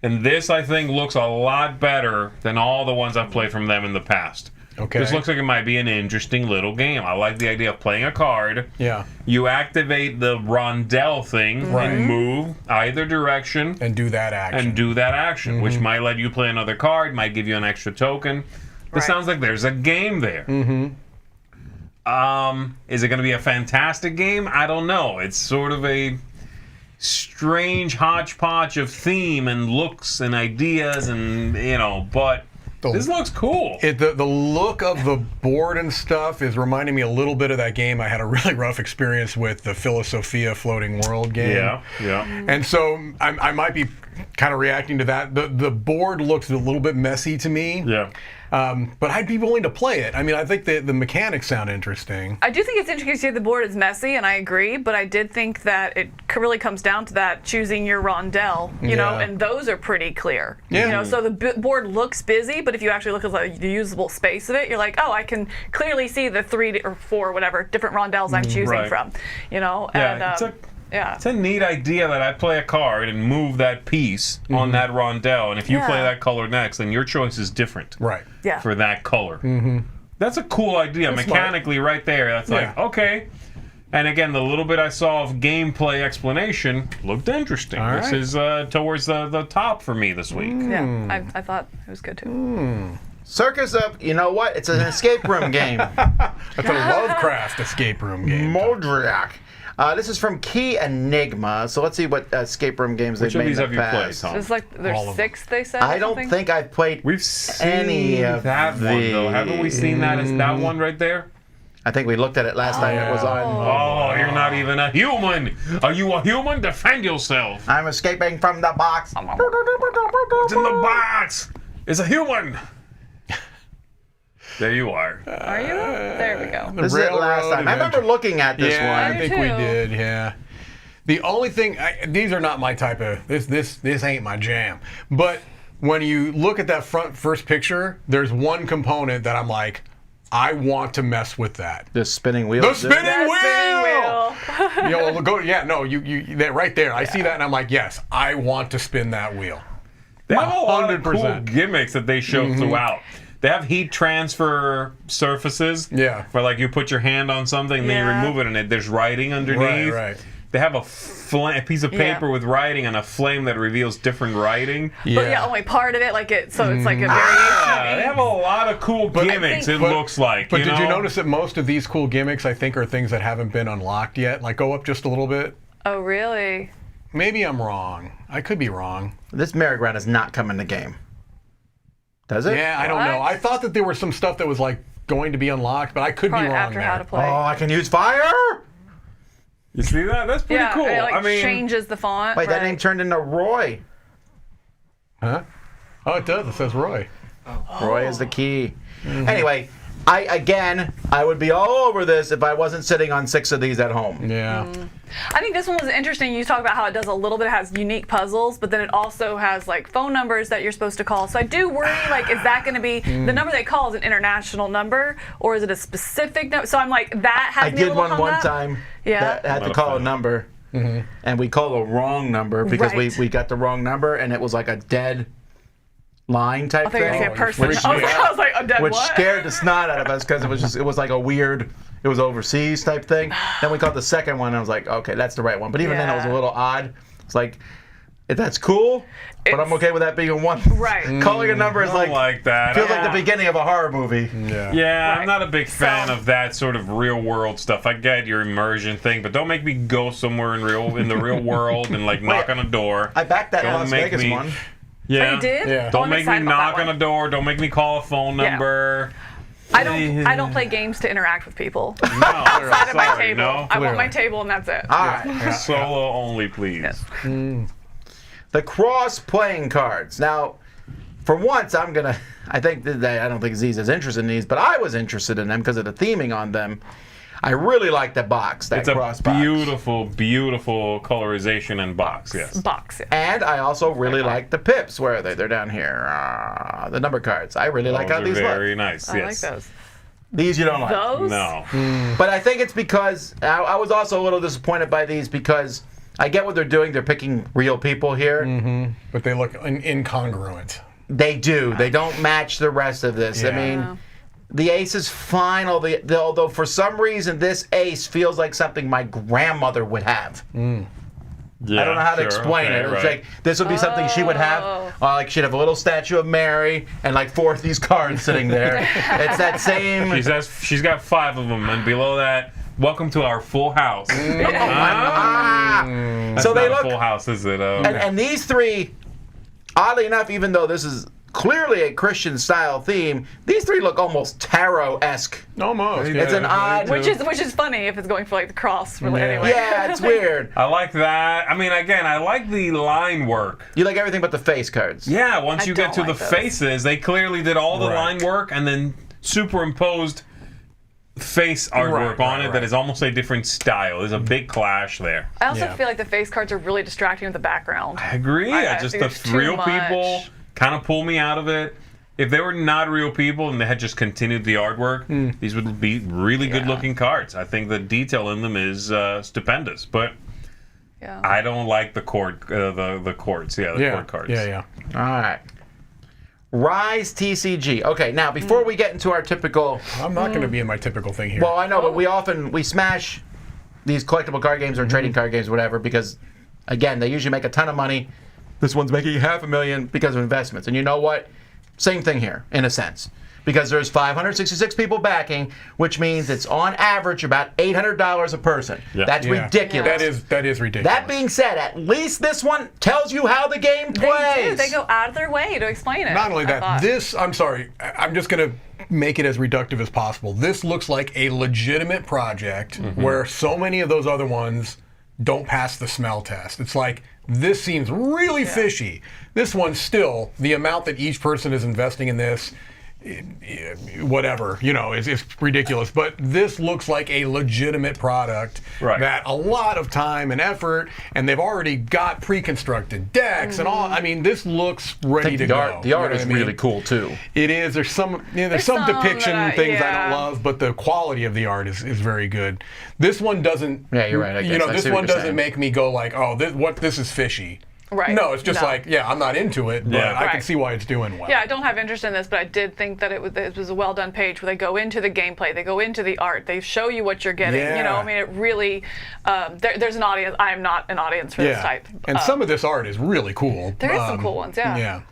And this, I think, looks a lot better than all the ones I've played from them in the past. Okay. This looks like it might be an interesting little game. I like the idea of playing a card. Yeah. You activate the rondelle thing and move either direction And do that action. which might let you play another card, might give you an extra token. This Right. sounds like there's a game there. Is it going to be a fantastic game? I don't know. It's sort of a strange hodgepodge of theme and looks and ideas and, but this looks cool. The look of the board and stuff is reminding me a little bit of that game I had a really rough experience with, the Philosophia Floating World game. Yeah. And so I might be kind of reacting to that. The board looks a little bit messy to me. Yeah. But I'd be willing to play it. I mean, I think the mechanics sound interesting. I do think it's interesting. The board is messy, and I agree. But I did think that it really comes down to that choosing your rondelle, you know, Yeah. and those are pretty clear. Yeah. You know, so the board looks busy, but if you actually look at like, the usable space of it, you're like, oh, I can clearly see the 3 or 4, whatever, different rondelles I'm choosing Right. from. You know, Yeah, and yeah. It's a neat idea that I play a card and move that piece on that rondelle, and if you play Yeah. that color next, then your choice is different Right. Yeah. for that color. That's a cool idea. That's Mechanically, right there, that's like, Yeah. okay. And again, the little bit I saw of gameplay explanation looked interesting. All This right. is towards the top for me this week. Yeah, I thought it was good too. Circus of, you know what? It's an escape room game. That's a Lovecraft escape room game. Mhodryak. This is from Key Enigma. So let's see what escape room games Which they've of made these in have the you played, past. Tom? It's like there's All of 6, they said. I or don't something? think I've played We've seen any of that one, though. Haven't we seen that? Is that Mm. one right there? I think we looked at it last night. It was on. Oh, you're not even a human. Are you a human? Defend yourself. I'm escaping from the box. What's in the box? It's a human. There you are. Are you? There we go. This is it last Railroad time. I remember looking at this Yeah, I one. think too. we did. Yeah. The only thing, these are not my type of, this ain't my jam. But when you look at that first picture, there's one component that I'm like, I want to mess with that. The spinning wheel. The spinning Spinning wheel! That right there. I see that and I'm like, yes, I want to spin that wheel. They have a lot of 100%. cool gimmicks that they show throughout. They have heat transfer surfaces. Yeah. Where like you put your hand on something and then you remove it and there's writing underneath. Right. They have a piece of paper with writing and a flame that reveals different writing. But only part of it, so it's like a variation. Yeah, they have a lot of cool gimmicks, it looks like. But did you notice that most of these cool gimmicks, I think, are things that haven't been unlocked yet? Like, go up just a little bit. Oh, really? Maybe I'm wrong. I could be wrong. This merry-go-round is not coming to game. Does it? Yeah, I don't know. I thought that there was some stuff that was like going to be unlocked, but I could Probably be wrong after there. how to play. Oh, I can use fire? You see that? That's pretty cool. It I mean, changes the font. Wait, that name turned into Roy. Huh? Oh, it does. It says Roy. Roy is the key. Anyway, I would be all over this if I wasn't sitting on 6 of these at home. Yeah. I think this one was interesting. You talk about how it does a little bit, has unique puzzles, but then it also has like phone numbers that you're supposed to call. So I do worry, like, is that going to be the number they call is an international number, or is it a specific number? So I'm like, that has I me a did little one hung up. time. Yeah. That had to call a number, and we called a wrong number because Right. we got the wrong number, and it was like a dead line type I thought you were thing. going to say a person. Which, I was like, I'm dead which what? scared the snot out of us because it was like a weird, it was overseas type thing. Then we called the second one and I was like, okay, that's the right one. But even then it was a little odd. It's like, that's cool, but I'm okay with that being one. Right. Calling a number is like that. feels like the beginning of a horror movie. Yeah, Right. I'm not a big fan of that sort of real world stuff. I get your immersion thing, but don't make me go somewhere in the real world and like knock on a door. I backed that Don't Las make Vegas me- one. Yeah. Oh, you did? Yeah. Oh, Don't I'm make me excited about knock that on a one. door. Don't make me call a phone Yeah. number. I don't play games to interact with people. No, Outside of my sorry, table. no. I want my table and that's it. All right. Solo only, please. Yes. The cross-playing cards. Now, for once, I don't think Z's is interested in these, but I was interested in them because of the theming on them. I really like the box, that It's a cross box. beautiful, beautiful colorization and box. Yes. Box. Yeah. And I also really like the pips. Where are they? They're down here. The number cards. I really like how Those are these look. very nice. I Yes. like those. These you don't like. Those? No. But I think it's because I was also a little disappointed by these because I get what they're doing. They're picking real people here. But they look incongruent. They do. They don't match the rest of this. I Yeah. mean, the ace is fine, although for some reason this ace feels like something my grandmother would have. Yeah, I don't know how to sure, explain okay, it. It's right. like this would be something she would have. Like she'd have a little statue of Mary and like 4 of these cards sitting there. It's that same. She's got 5 of them, and below that, welcome to our full house. So That's they not look. a full house, is it? And these 3, oddly enough, even though this is clearly a Christian style theme, these 3 look almost tarot-esque. Almost. It's an odd. Which is funny if it's going for like the cross. Really, anyway. Yeah, it's weird. I like that. I mean, again, I like the line work. You like everything but the face cards. Yeah, once I you get to don't the like those. faces, they clearly did all the line work and then superimposed face artwork on it that is almost a different style. There's a big clash there. I also Yeah. feel like the face cards are really distracting with the background. I agree. I Just think the it's too real much. people kind of pull me out of it. If they were not real people and they had just continued the artwork, these would be really good looking cards. I think the detail in them is stupendous, but Yeah. I don't like the chord, the chords. Yeah, the chord cards. Yeah. All right. Rise TCG. Okay, now before we get into our typical, I'm not going to be in my typical thing here. well, I know, but we smash these collectible card games or trading card games, or whatever, because again, they usually make a ton of money. This one's making $500,000 because of investments, and you know what? Same thing here, in a sense. Because there's 566 people backing, which means it's on average about $800 a person. Yeah. That's Yeah. ridiculous. That is ridiculous. That being said, at least this one tells you how the game They plays. do. They go out of their way to explain it. Not only I that, thought. I'm sorry, I'm just going to make it as reductive as possible. This looks like a legitimate project where so many of those other ones don't pass the smell test. It's like, this seems really fishy. This one still, the amount that each person is investing in this, whatever, it's ridiculous. But this looks like a legitimate product that a lot of time and effort, and they've already got pre-constructed decks and all. I mean, this looks ready to go. The art is really cool too. It is. There's some depiction things I don't love, but the quality of the art is very good. This one doesn't. Yeah, you're right. I guess. This one doesn't make me go like, oh, this is fishy. Right. No, it's just like, I'm not into it, but I can see why it's doing well. Yeah, I don't have interest in this, but I did think that it was a well done page where they go into the gameplay, they go into the art, they show you what you're getting. I mean, it really, there's an audience. I am not an audience for this type. And some of this art is really cool. There is some cool ones, Yeah.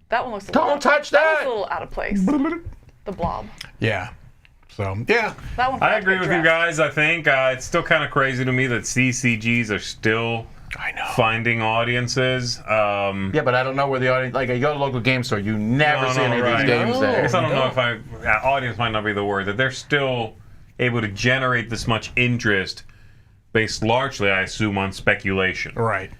That one looks a Don't touch that! That looks a little out of place. The blob. Yeah. So, yeah. That one I agree with you guys. I think it's still kind of crazy to me that CCGs are still finding audiences. Yeah, but I don't know where the audience. Like, you go to a local game store, you never see any of these games there. I guess I don't know if audience might not be the word, that they're still able to generate this much interest based largely, I assume, on speculation. Right.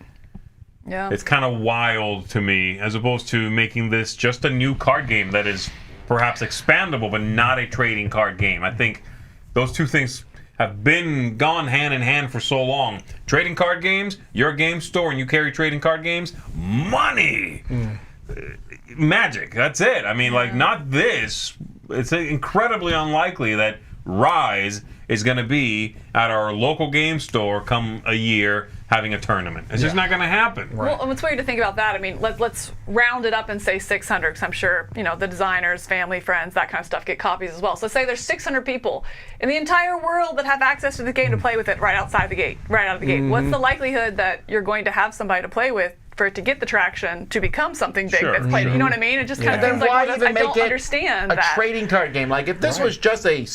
Yeah. It's kind of wild to me, as opposed to making this just a new card game that is perhaps expandable, but not a trading card game. I think those two things have been gone hand in hand for so long. Trading card games, you're a game store and you carry trading card games, money, magic. That's it. I mean, like, not this. It's incredibly unlikely that Rise is going to be at our local game store come a year having a tournament. It's just not going to happen. Well, and what's weird to think about that, I mean, let's round it up and say 600, because I'm sure, the designers, family, friends, that kind of stuff get copies as well. So say there's 600 people in the entire world that have access to the game to play with it right out of the gate. What's the likelihood that you're going to have somebody to play with for it to get the traction to become something big that's played? You know what I mean? It just kind of seems like, I don't understand that. A trading card game. Like, if this was just a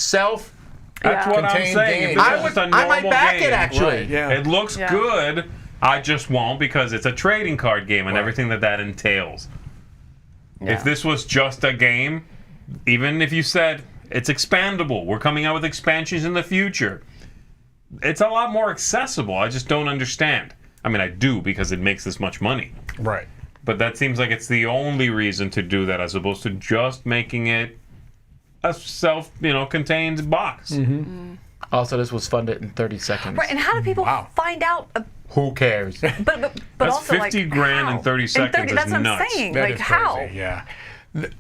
That's what I'm saying. If this was just a normal I might back game, it, actually. Right, yeah. It looks good. I just won't, because it's a trading card game and everything that entails. Yeah. If this was just a game, even if you said it's expandable, we're coming out with expansions in the future, it's a lot more accessible. I just don't understand. I mean, I do, because it makes this much money. Right. But that seems like it's the only reason to do that, as opposed to just making it a self-contained box. Also, this was funded in 30 seconds. Right, and how do people find out? Who cares? But That's also, 50 like, grand how? in 30 seconds that's is what nuts. I'm saying. That Like, is how? crazy, yeah.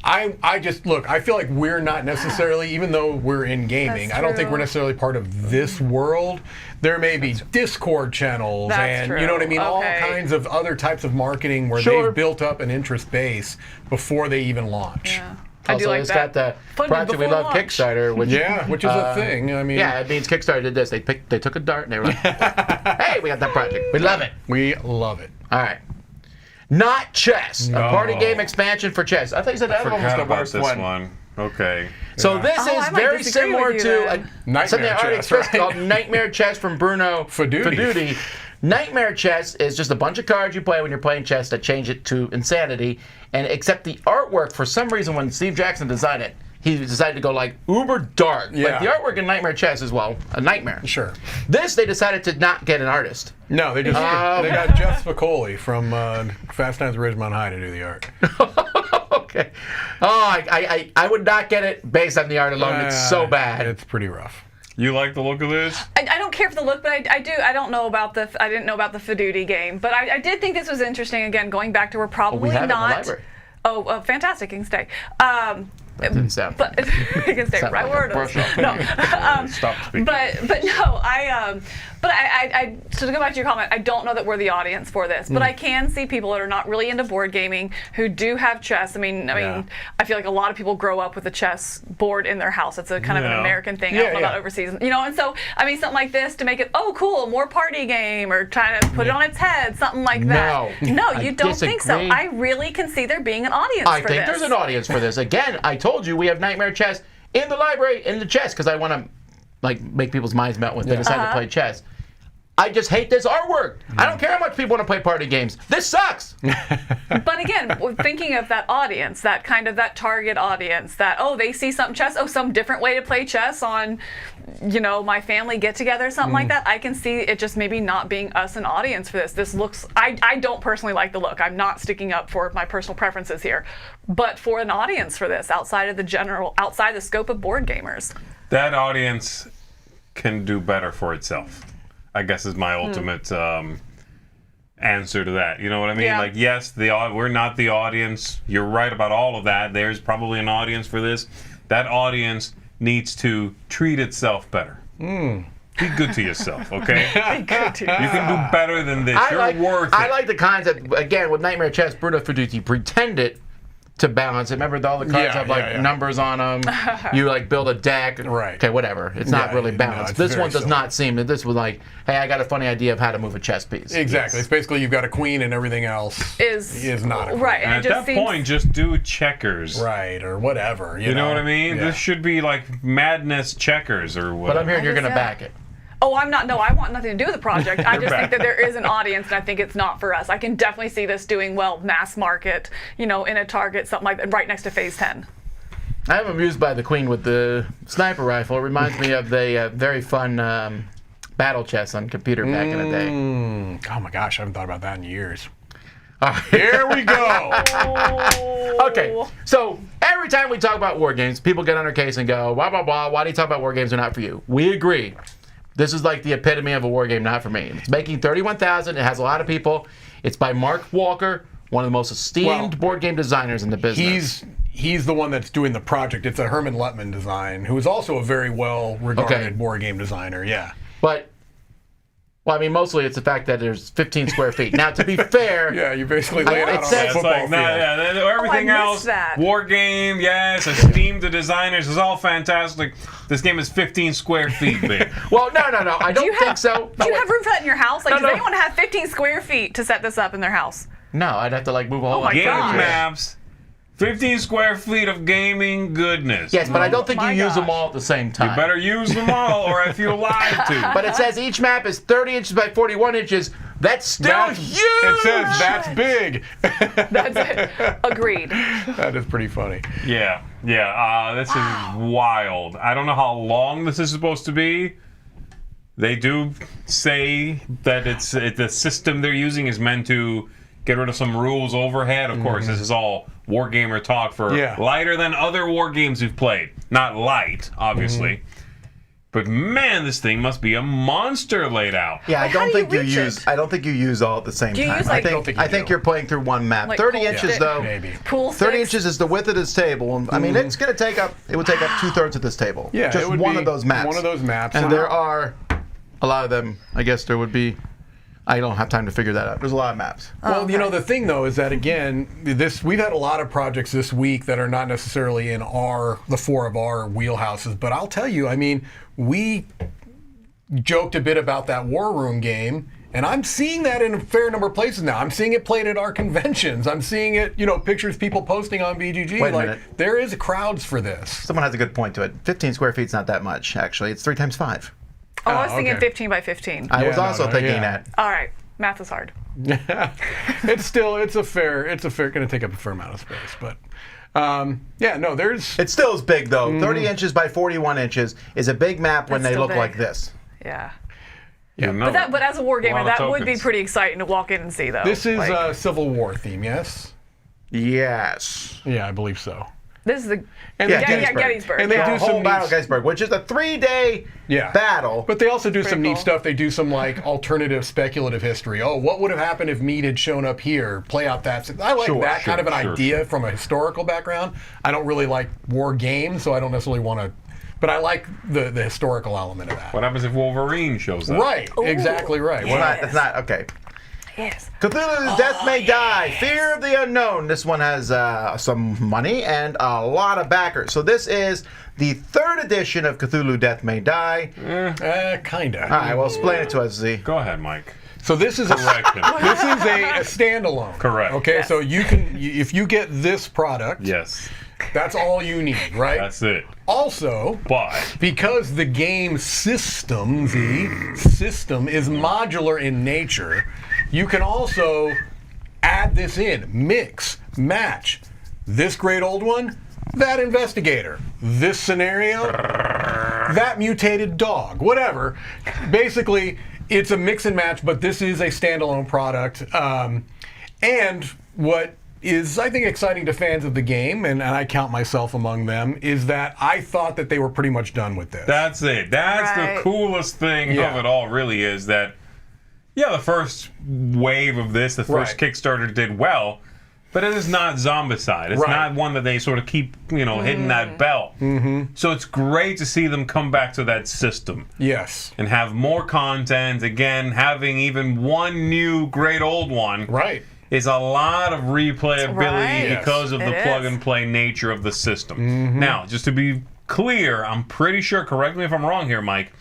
I just, look, I feel like we're not necessarily, even though we're in gaming, That's I don't think true. we're necessarily part of this world. There may be Discord channels That's and, you know what I mean, all Okay. kinds of other types of marketing where Sure. they've built up an interest base before they even launch. Yeah. I do Also, like it's that. got the Funded Project We before Love launch. Kickstarter, which Which is a thing. I mean, it means Kickstarter did this. They took a dart and they were like, "Hey, we got that project. We love it." we love it. All right. Noth Chess, a No. party game expansion for chess. I thought you said that one was Forgot the about worst this one. Okay. So this Oh, is I might very disagree similar with you to then. Nightmare something I already Chess, expressed right? called Nightmare Chess from Bruno Faduti. Nightmare Chess is just a bunch of cards you play when you're playing chess that change it to insanity. And except the artwork, for some reason, when Steve Jackson designed it, he decided to go like uber dark. Yeah. Like the artwork in Nightmare Chess is, well, a nightmare. Sure. This, they decided to not get an artist. No, they just they got Jeff Spicoli from Fast Times at Ridgemont High to do the art. Okay. Oh, I would not get it based on the art alone. It's so bad. It's pretty rough. You like the look of this? I don't care for the look, but I do. I don't know about the. I didn't know about the Faduti game, but I did think this was interesting. Again, going back to we're probably we have it in the not. library. Oh, fantastic! You can stay. That didn't sound. But you can stay Sound right like where a it brush is. off. No. Stop speaking. But no, I so to go back to your comment, I don't know that we're the audience for this, but I can see people that are not really into board gaming who do have chess. I mean, I feel like a lot of people grow up with a chess board in their house. It's a kind of an American thing. I don't know about overseas, and so I mean something like this to make it cool, more party game, or trying to put it on its head, something like that. No, you I don't think so. disagree. I really can see there being an audience I for think this. there's an audience for this. Again, I told you we have Nightmare Chess in the library in the chess because I want to like make people's minds melt when they decide to play chess. I just hate this artwork. I don't care how much people want to play party games. This sucks. But again, thinking of that audience, that kind of that target audience, that, oh, they see something chess, oh, some different way to play chess on, my family get together, something like that. I can see it just maybe not being us an audience for this. This looks, I don't personally like the look. I'm not sticking up for my personal preferences here. But for an audience for this, outside the scope of board gamers. That audience can do better for itself, I guess, is my ultimate answer to that. You know what I mean? Yeah. Like, yes, we're not the audience. You're right about all of that. There's probably an audience for this. That audience needs to treat itself better. Be good to yourself, okay? Be good to You can do better than this. You're worth it. I like the concept, again, with Nightmare Chess, Bruno Fiduci pretended to balance it. Remember, all the cards have numbers on them. You build a deck. Right. Okay, whatever. It's not really balanced. it's this very one does silly. not seem that this was like, hey, I got a funny idea of how to move a chess piece. Exactly. It's basically you've got a queen and everything else is not a queen. right. And And at it that just seems, point, just do checkers. Right, or whatever. You know what I mean? Yeah. This should be like Madness checkers or whatever. But I'm hearing you're going to Yeah. back it. Oh, I'm not. No, I want nothing to do with the project. I just think that there is an audience, and I think it's not for us. I can definitely see this doing well, mass market, in a Target, something like that, right next to Phase 10. I am amused by the queen with the sniper rifle. It reminds me of the very fun battle chess on computer back in the day. Oh my gosh, I haven't thought about that in years. All right. Here we go. Okay, so every time we talk about war games, people get on our case and go, blah, blah, blah, why do you talk about war games are not for you? We agree. This is like the epitome of a war game, not for me. It's making $31,000. It has a lot of people. It's by Mark Walker, one of the most esteemed board game designers in the business. He's the one that's doing the project. It's a Herman Lutman design, who is also a very well-regarded board game designer. Yeah. But, mostly it's the fact that there's 15 square feet. Now, to be fair, Yeah, you basically lay it it out on says- a It's football like, field. everything missed else, that. war game, yes, esteemed the designers, is all fantastic. This game is 15 square feet big. well, no, I don't think so. Do you have room for that in your house? Like, No, does no. anyone have 15 square feet to set this up in their house? No, I'd have to move a whole lot. my Game gosh. maps, 15 square feet of gaming goodness. Yes, but I don't think you my use them gosh. all at the same time. You better use them all, or I feel lied to. But it says each map is 30 inches by 41 inches. That's still huge! It says that's big. That's it. Agreed. That is pretty funny. Yeah, this is wild. I don't know how long this is supposed to be. They do say that the system they're using is meant to get rid of some rules overhead. Of course, this is all wargamer talk for lighter than other war games we've played. Not light, obviously. But man, this thing must be a monster laid out. Yeah, I How don't do you think you reach use. it? I don't think you use all at the same Do you time. use, like- I think. I think you're playing through one map. Like 30 pool inches stick? though. Maybe. Pool 30 sticks? inches is the width of this table. I mean, it's going to take up. It would take up 2/3 of this table. Yeah, just it would one be of those maps. one of those maps. And there are a lot of them. I guess there would be. I don't have time to figure that out. There's a lot of maps. Well, okay. the thing though is that again, we've had a lot of projects this week that are not necessarily in the four of our wheelhouses. But I'll tell you, we joked a bit about that War Room game, and I'm seeing that in a fair number of places now. I'm seeing it played at our conventions. I'm seeing it, pictures people posting on BGG. Wait a minute. There is crowds for this. Someone has a good point to it. 15 square feet's not that much, actually. It's 3 times 5. Oh, I was thinking okay. 15 by 15. I was no, also no, thinking yeah. that. All right. Math is hard. It's going to take up a fair amount of space, but there's. It still is big though. 30 inches by 41 inches is a big map when That's they still look big. like this. Yeah. You know But as a war gamer, lot of that would be tokens. pretty exciting to walk in and see, though. This is Like, a Civil War theme, yes? Yes. Yeah, I believe so. this is the And Yeah, they do- Gettysburg. And they yeah. do The whole some battle neat- of Gettysburg, which is a 3-day battle. But they also do some Pretty neat cool. stuff. They do some alternative speculative history. Oh, what would have happened if Meade had shown up here? Play out that. I like that kind of an idea from a historical background. I don't really like war games, so I don't necessarily want to. But I like the historical element of that. What happens if Wolverine shows up? Right, exactly right. It's not okay. Yes. Cthulhu's Death May Die, Fear of the Unknown. This one has some money and a lot of backers. So this is the 3rd edition of Cthulhu Death May Die. Kinda. All right, well, explain it to us, Z. Go ahead, Mike. So this is a Correction. this is a standalone. Correct. Okay, Yes. so if you get this product, Yes. That's all you need, right? That's it. Also, But because the game system, the system, is modular in nature, you can also add this in, mix, match. This great old one, that investigator. This scenario, that mutated dog. Whatever. Basically, it's a mix and match, but this is a standalone product. And what is, I think, exciting to fans of the game, and I count myself among them, is that I thought that they were pretty much done with this. that's it. That's the coolest thing Yeah. of it all, really, is that, yeah, the first wave of this, the first Right. Kickstarter did well, but it is not Zombicide. It's Right. not one that they sort of keep, hitting that bell. Mm-hmm. So it's great to see them come back to that system. Yes. And have more content. Again, having even one new great old one Right. is a lot of replayability Right. because of the It plug is. and play nature of the system. Mm-hmm. Now, just to be clear, I'm pretty sure, correct me if I'm wrong here, Mike,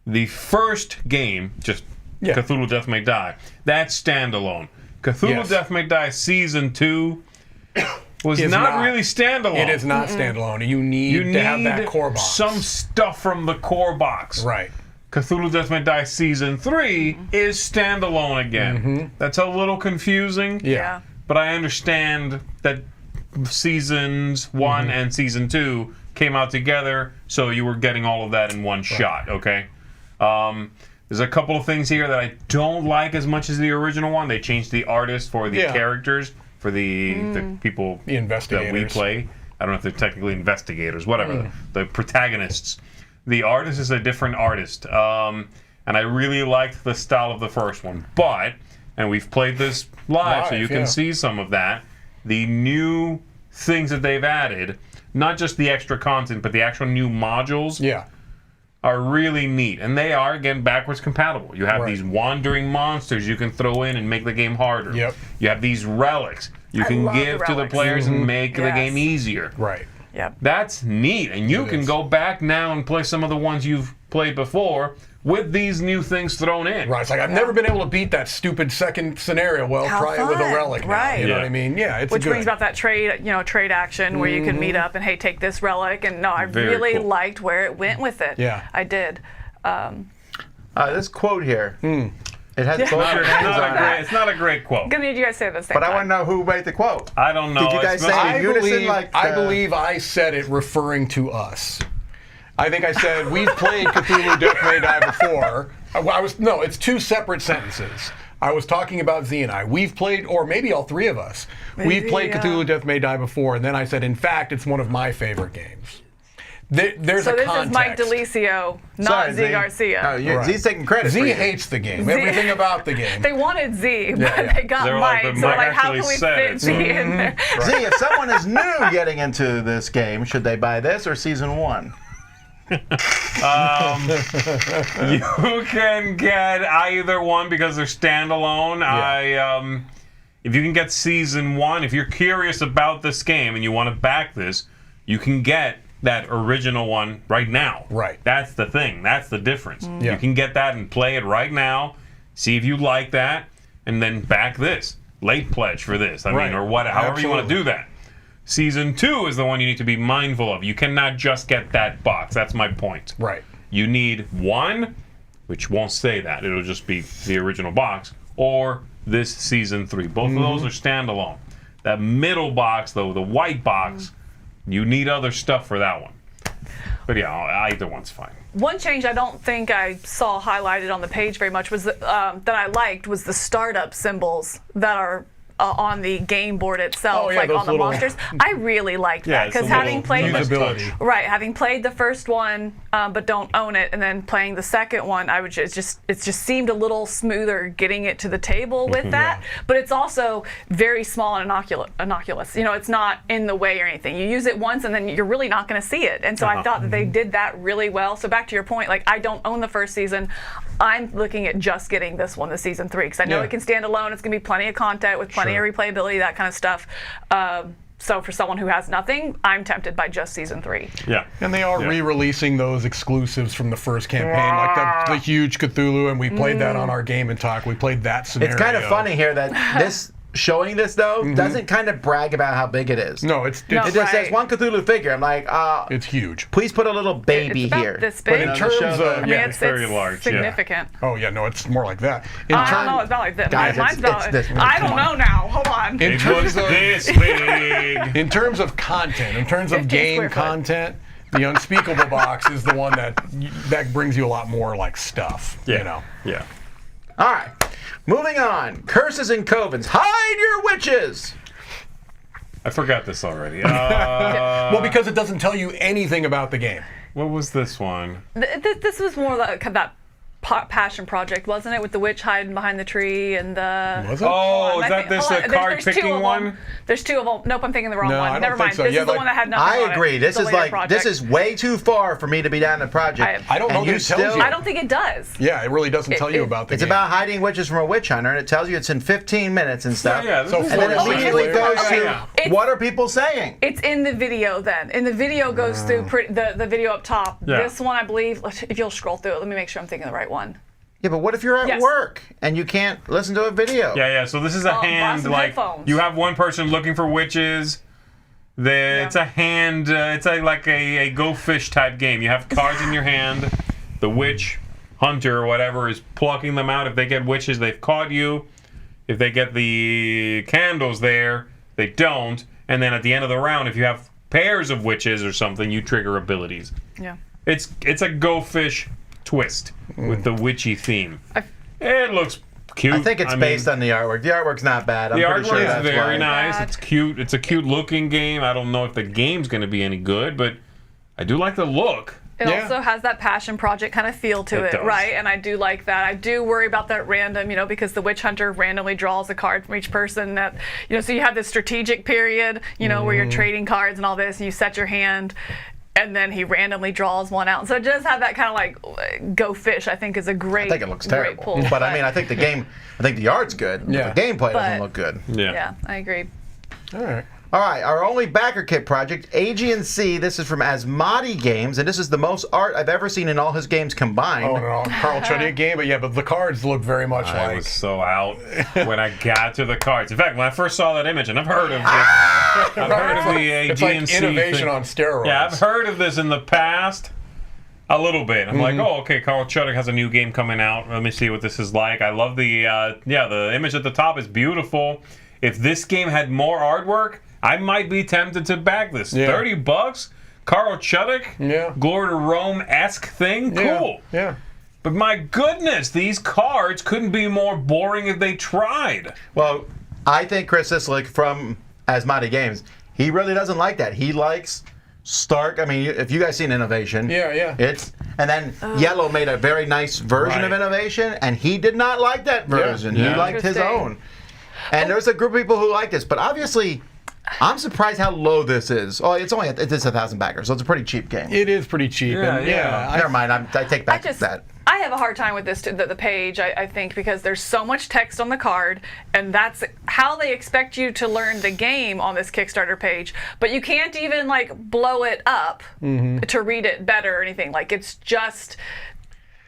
the first game, just Yeah. Cthulhu Death May Die, that's standalone. Cthulhu Yes. Death May Die Season 2 was Is not not. really standalone. It is not standalone. You need to have that core box. some stuff from the core box. Right. Cthulhu Death May Die Season 3 is standalone again. That's a little confusing. Yeah. But I understand that Seasons 1 and Season 2 came out together, so you were getting all of that in one shot, okay? There's a couple of things here that I don't like as much as the original one. They changed the artist for the Yeah. characters, for the people The investigators. that we play. I don't know if they're technically investigators, whatever, the protagonists. The artist is a different artist, and I really liked the style of the first one. But, and we've played this live, so Live, you can yeah. see some of that. The new things that they've added, not just the extra content, but the actual new modules, Yeah. are really neat. And they are, again, backwards compatible. You have Right. these wandering monsters you can throw in and make the game harder. Yep. You have these relics you can love the give to the relics. players and make the Yes. game easier. Right. Yep. That's neat. And you It can is. go back now and play some of the ones you've played before with these new things thrown in. Right. It's like, I've never been able to beat that stupid second scenario. Well, How try it with a fun. relic now. Right. You know Yeah. what I mean? Yeah, it's Which good. brings about that trade action where you can meet up and hey, take this relic. And no, I Very really cool. liked where it went with it. Yeah. I did. This quote here. It has both your It's names not, on a it. great, it's not a great quote. Gonna need you guys to say the same But I time. want to know who made the quote. I don't know. Did you guys It's say not- it? Unison, I like, believe I said it referring to us. I think I said we've played Cthulhu Death May Die before. No, it's two separate sentences. I was talking about Z and I. We've played, or maybe all three of us. We've Maybe, played yeah. Cthulhu Death May Die before, and then I said, in fact, it's one of my favorite games. There's So a this context. is Mike DeLisio, not Sorry, Z Garcia. No, Right. Z's taking credit Z for you. hates the game. Everything about the game. They wanted Z, but yeah. they got They were like, Mike. but So Mike like, how actually can we said fit it. Z in there? Z, if someone is new getting into this game, should they buy this or season 1? You can get either one because they're standalone. If you can get Season 1, if you're curious about this game and you want to back this, you can get that original one right now. Right. That's the thing. That's the difference. Yeah. You can get that and play it right now, see if you like that, and then back this. Late pledge for this. I Right. mean, or what, however you want to Absolutely. do that. Season 2 is the one you need to be mindful of. You cannot just get that box. That's my point. Right. You need one, which won't say that. It'll just be the original box, or this Season 3. Both of those are standalone. That middle box, though, the white box, you need other stuff for that one. But yeah, either one's fine. One change I don't think I saw highlighted on the page very much was that I liked was the startup symbols that are on the game board itself, Oh, yeah, like those on the little- monsters. I really liked that it's a because having little played nice usability. touch. having played the first one but don't own it, and then playing the second one, I would it just seemed a little smoother getting it to the table with that. But it's also very small and innocuous. You know, it's not in the way or anything. You use it once, and then you're really not going to see it. And so I thought that they did that really well. So back to your point, like I don't own the first season. I'm looking at just getting this one, the Season 3, because I know Yeah. it can stand alone. It's going to be plenty of content with plenty Sure. of replayability, that kind of stuff. So for someone who has nothing, I'm tempted by just Season 3. Yeah. And they are Yeah. re-releasing those exclusives from the first campaign, like the huge Cthulhu, and we played that on our Game and Talk. We played that scenario. It's kind of funny here that showing this though doesn't kind of brag about how big it is. No, it's No. It just says Right. one Cthulhu figure. I'm like, it's huge. please put a little baby It's about here. this Put it big. on In the terms show of- notes. I mean, Yeah, it's very large, yeah. significant. Oh yeah, no, it's more like that. In I don't term- know. It's about like this. Guys, Mine's it's about. this big. I Come don't on. know now. Hold on. In It terms looks of this big. in terms of content, in terms of 15 game square foot. content, the Unspeakable box is the one that brings you a lot more like stuff. Yeah. You know. Yeah. All right, moving on. Curses and Covens. Hide your witches. I forgot this already. Well, because it doesn't tell you anything about the game. What was this one? This was more like that passion project, wasn't it? With the witch hiding behind the tree and the. Was it? Oh, is I that think- this hold on, card there's two picking of one? them. There's two of them. Nope, I'm thinking the wrong No, I one. don't Never think mind. so. This Yeah, is the like- one that had nothing on I it. agree. This The is later like project. this is way too far for me to be down the project. I don't know And that you it tells still. you. I don't think it does. Yeah, it really doesn't tell you it- about the It's game. about hiding witches from a witch hunter, and it tells you it's in 15 minutes and stuff. Yeah, this So is And then it Oh, immediately yeah, goes yeah, to yeah. what are people saying? It's in the video then. And the video goes through the video up top. Yeah. This one, I believe, if you'll scroll through it, let me make sure I'm thinking the right one. Yeah, but what if you're at Yes. work and you can't listen to a video? Yeah. So this is a buy hand some like headphones. you have one person looking for witches. It's a hand. It's like a go fish type game. You have cards in your hand. The witch hunter or whatever is plucking them out. If they get witches, they've caught you. If they get the candles there, they don't. And then at the end of the round, if you have pairs of witches or something, you trigger abilities. Yeah. It's a go fish twist with the witchy theme. It looks cute. I think it's based on the artwork. The artwork's not bad. I'm the pretty artwork sure is that's very why. nice. Bad. It's cute. It's a cute looking game. I don't know if the game's going to be any good, but I do like the look. It Yeah. also has that passion project kind of feel to It it, does. right? And I do like that. I do worry about that random, because the witch hunter randomly draws a card from each person. That, so you have this strategic period, where you're trading cards and all this, and you set your hand, and then he randomly draws one out. So it does have that kind of like go fish. I think is a great. I think it looks great terrible. pull. But I mean, I think the art's good. Yeah. But the gameplay doesn't But- look good. Yeah, I agree. All right. All right, our only backer kit project, Aegean Sea. This is from Asmati Games, and this is the most art I've ever seen in all his games combined. Oh no, Carl Chuddick game, but the cards look very much I like. was so out when I got to the cards. In fact, when I first saw that image, and I've heard of this, I've heard of the It's Aegean like Sea innovation thing. on steroids. Yeah, I've heard of this in the past. A little bit. I'm like, oh, okay, Carl Chuddick has a new game coming out. Let me see what this is like. I love the image at the top is beautiful. If this game had more artwork, I might be tempted to back this. Yeah. $30? Carl Chuddick? Yeah. Glory to Rome-esque thing? Yeah, Cool. Yeah. But my goodness, these cards couldn't be more boring if they tried. Well, I think Chris Sislick from Asmati Games, he really doesn't like that. He likes stark. I mean, if you guys seen Innovation, Yeah. and then Yellow made a very nice version of Right. Innovation, and he did not like that version. Yeah. He liked his Interesting. own. And there's a group of people who like this, but obviously, I'm surprised how low this is. Oh, it's 1,000 backers, so it's a pretty cheap game. It is pretty cheap. Yeah, and yeah. Never mind, I take back that. I have a hard time with this, the page, I think, because there's so much text on the card, and that's how they expect you to learn the game on this Kickstarter page. But you can't even, blow it up to read it better or anything. It's just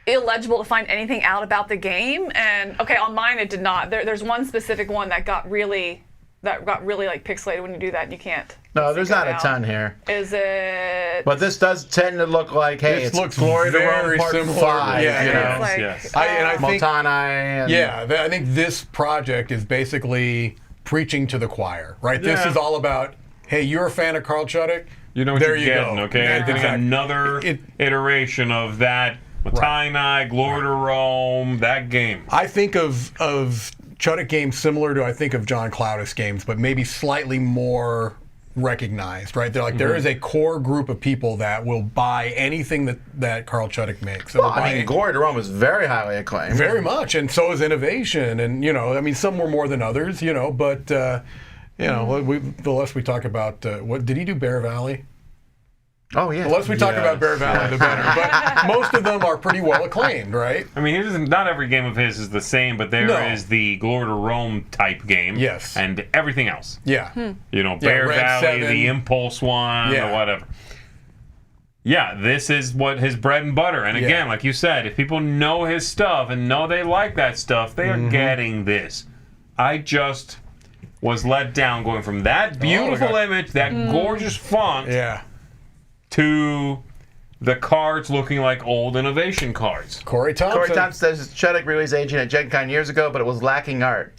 illegible to find anything out about the game. And, okay, on mine it did not. There's one specific one that got really pixelated when you do that, and you can't. No, there's see it not a out. ton here. Is it? But this does tend to look like, hey, This it's looks Glory to Rome very Part similar. 5, Yeah, you yeah. know? It's like, Yes. I think Multani. And I think this project is basically preaching to the choir, right? This Yeah. is all about, hey, you're a fan of Carl Chuddick? You know what There you're you getting, go. okay? Yeah, You're getting exactly. another iteration of that Motainai, Glory to Rome, that game. I think of Chuddick games similar to I think of John Cloudis games, but maybe slightly more recognized, right? They're like there is a core group of people that will buy anything that Carl Chuddick makes. So Well, they'll I buy mean, Glory to Rome is very highly acclaimed. very much, and so is Innovation, and some were more than others, but the less we talk about what did he do, Bear Valley? Oh, yeah. The less we talk about Bear Valley, the better. But most of them are pretty well acclaimed, right? I mean, not every game of his is the same, but there is No. the Glory to Rome type game. Yes. And everything else. Yeah. Bear Red Valley, 7. the Impulse one, Yeah. or whatever. Yeah, this is what his bread and butter. And Yeah. again, like you said, if people know his stuff and know they like that stuff, they are getting this. was let down going from that beautiful image, that gorgeous font, Yeah. to the cards looking like old innovation cards. Corey Thompson. Corey Thompson says Chuddick released Aegean at Gen Con years ago, but it was lacking art.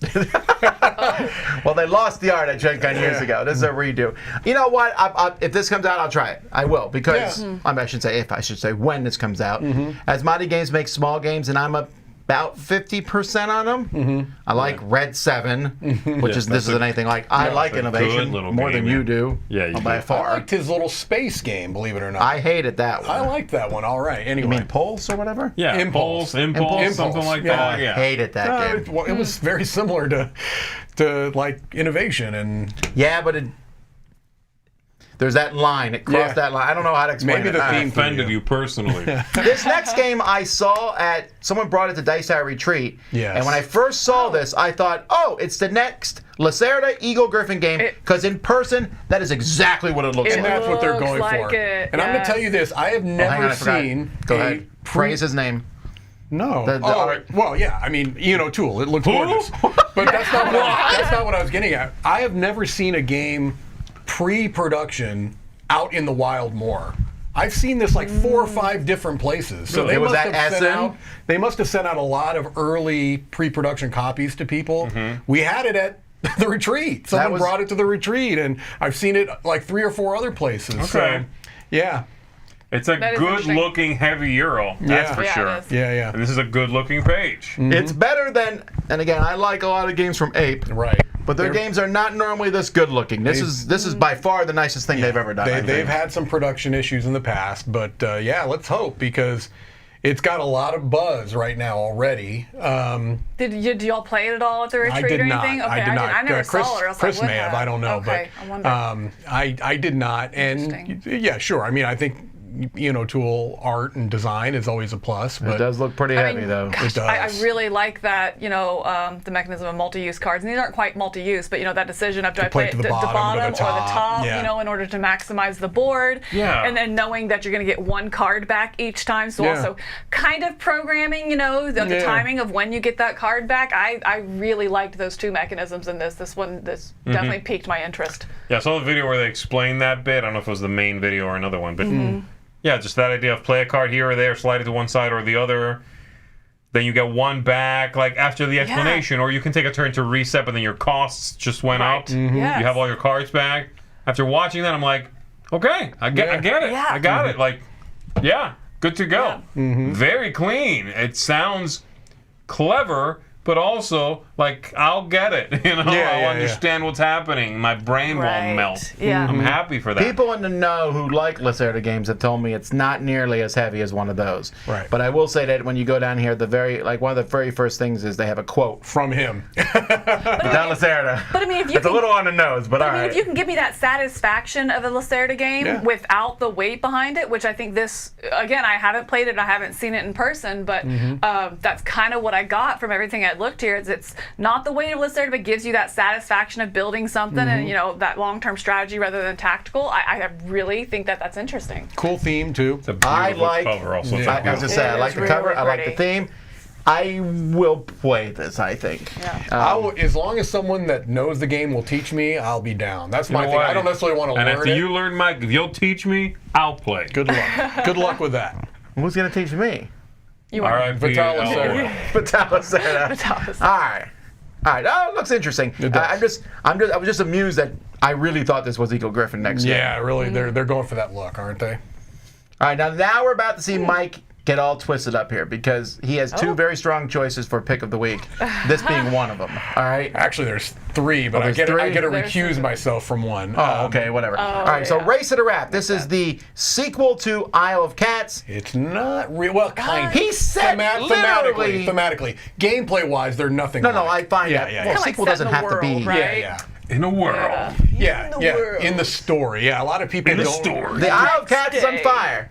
Well, they lost the art at Gen Con years ago. This is a redo. You know what? If this comes out, I'll try it. I will, because I should say if, I should say when this comes out. As Mighty Games makes small games, and I'm about 50% on them. I like Red 7, which this isn't anything like. I like innovation more than you do. Yeah, you by do. far. I liked his little space game, believe it or not. I hated that one. I liked that one. All right. Anyway. You mean Pulse or whatever? Yeah, Impulse. Impulse, something like that. I Yeah. hated that game. It was very similar to like innovation and Yeah, but there's that line. It crossed that line. I don't know how to explain Maybe it. the All theme right. Offended you personally. This next game I saw at, someone brought it to Dice Tower Retreat. Yes. And when I first saw this, I thought, oh, it's the next Lacerda Eagle Griffin game. Because in person, that is exactly what it looks and like. that's what they're Looks going like for. it, And I'm going to yes. tell you this: I have Hang never on, I forgot. seen. Go ahead. Praise his name. No. The well, yeah. I mean, Tool. It looks gorgeous. But that's not what I was getting at. I have never seen a game pre-production out in the wild more. I've seen this like 4 or 5 different places. So Really? they It was must at have sent Essen? out. They must have sent out a lot of early pre-production copies to people. We had it at the retreat. Someone brought it to the retreat, and I've seen it like 3 or 4 other places. Okay. So, yeah. It's a That is interesting. good-looking heavy Euro, that's Yeah. for Yeah, sure. it is. Yeah. And this is a good-looking page. It's better than, and again, I like a lot of games from Ape. Right. But their games are not normally this good looking. This is by far the nicest thing they've ever done. I They've think. had some production issues in the past, but yeah, let's hope, because it's got a lot of buzz right now already. Did y'all play it at all at the retreat I did or not. anything? Okay, I did not. I never Chris, saw it. Or else Chris I would may have. I don't know, okay, I wonder. but I did not. And Interesting. yeah, sure. I mean, I think Tool art and design is always a plus. But It does look pretty heavy though. Gosh, It does. I really like that, the mechanism of multi-use cards. And these aren't quite multi-use, but that decision of do I play it to to the the bottom bottom or or the the top, top, yeah. in order to maximize the board. Yeah. And then knowing that you're going to get one card back each time. So Yeah. also kind of programming, the Yeah. timing of when you get that card back. I really liked those 2 mechanisms in this. This definitely piqued my interest. Yeah, I saw the video where they explained that bit. I don't know if it was the main video or another one, but yeah, just that idea of play a card here or there, slide it to one side or the other. Then you get one back, like after the explanation, or you can take a turn to reset, but then your costs just went Right. up. Yes. You have all your cards back. After watching that, I'm like, okay, I get it. Yeah. I got it. Like, yeah, good to go. Very clean. It sounds clever, but also like I'll get it. I'll understand what's happening. My brain won't melt. Yeah. I'm happy for that. People in the know who like Lacerda games have told me it's not nearly as heavy as one of those. Right. But I will say that when you go down here, one of the very first things is they have a quote from him. without Lacerda. But I mean, if you It's a little on the nose, but all I mean, right. if you can give me that satisfaction of a Lacerda game without the weight behind it, which I think this, again, I haven't played it, I haven't seen it in person, but that's kind of what I got from everything I looked here. Is it's not the weight of Lacerda, but gives you that satisfaction of building something and that long-term strategy rather than tactical. I really think that that's interesting. Cool theme too. It's a beautiful cover also. Yeah. I was just saying, I It like is the really cover, I like the pretty. theme. I will play this, I think. Yeah. As long as someone that knows the game will teach me, I'll be down. That's my know thing. what? I don't necessarily want to And learn after it. you learn, Mike, if you'll teach me, I'll play. Good luck. Good luck with that. Who's going to teach me? You All are. right, Vital Lacerda. Lacerda. All right. All right. Oh, it looks interesting. It does. I was just amused that I really thought this was Eagle Griffin next game. Yeah, really. They're going for that look, aren't they? All right. Now we're about to see Mike get all twisted up here because he has 2 very strong choices for pick of the week. This being one of them. All right. Actually, there's 3, but I there's get 3? I get to There's recuse 3. myself from one. Oh, okay, whatever. All right, so Race to the Raft. This is the sequel to Isle of Cats. It's not real. Well, kind of. He said literally. Thematically. Gameplay-wise, they're nothing. No, like. I find Yeah, that. yeah, Well, yeah. sequel Kinda like doesn't set in have the to be. world, right? Yeah. In a world. Yeah, the yeah. world. In the story. Yeah, a lot of people In the don't. story. The Isle of Cats is on day. fire.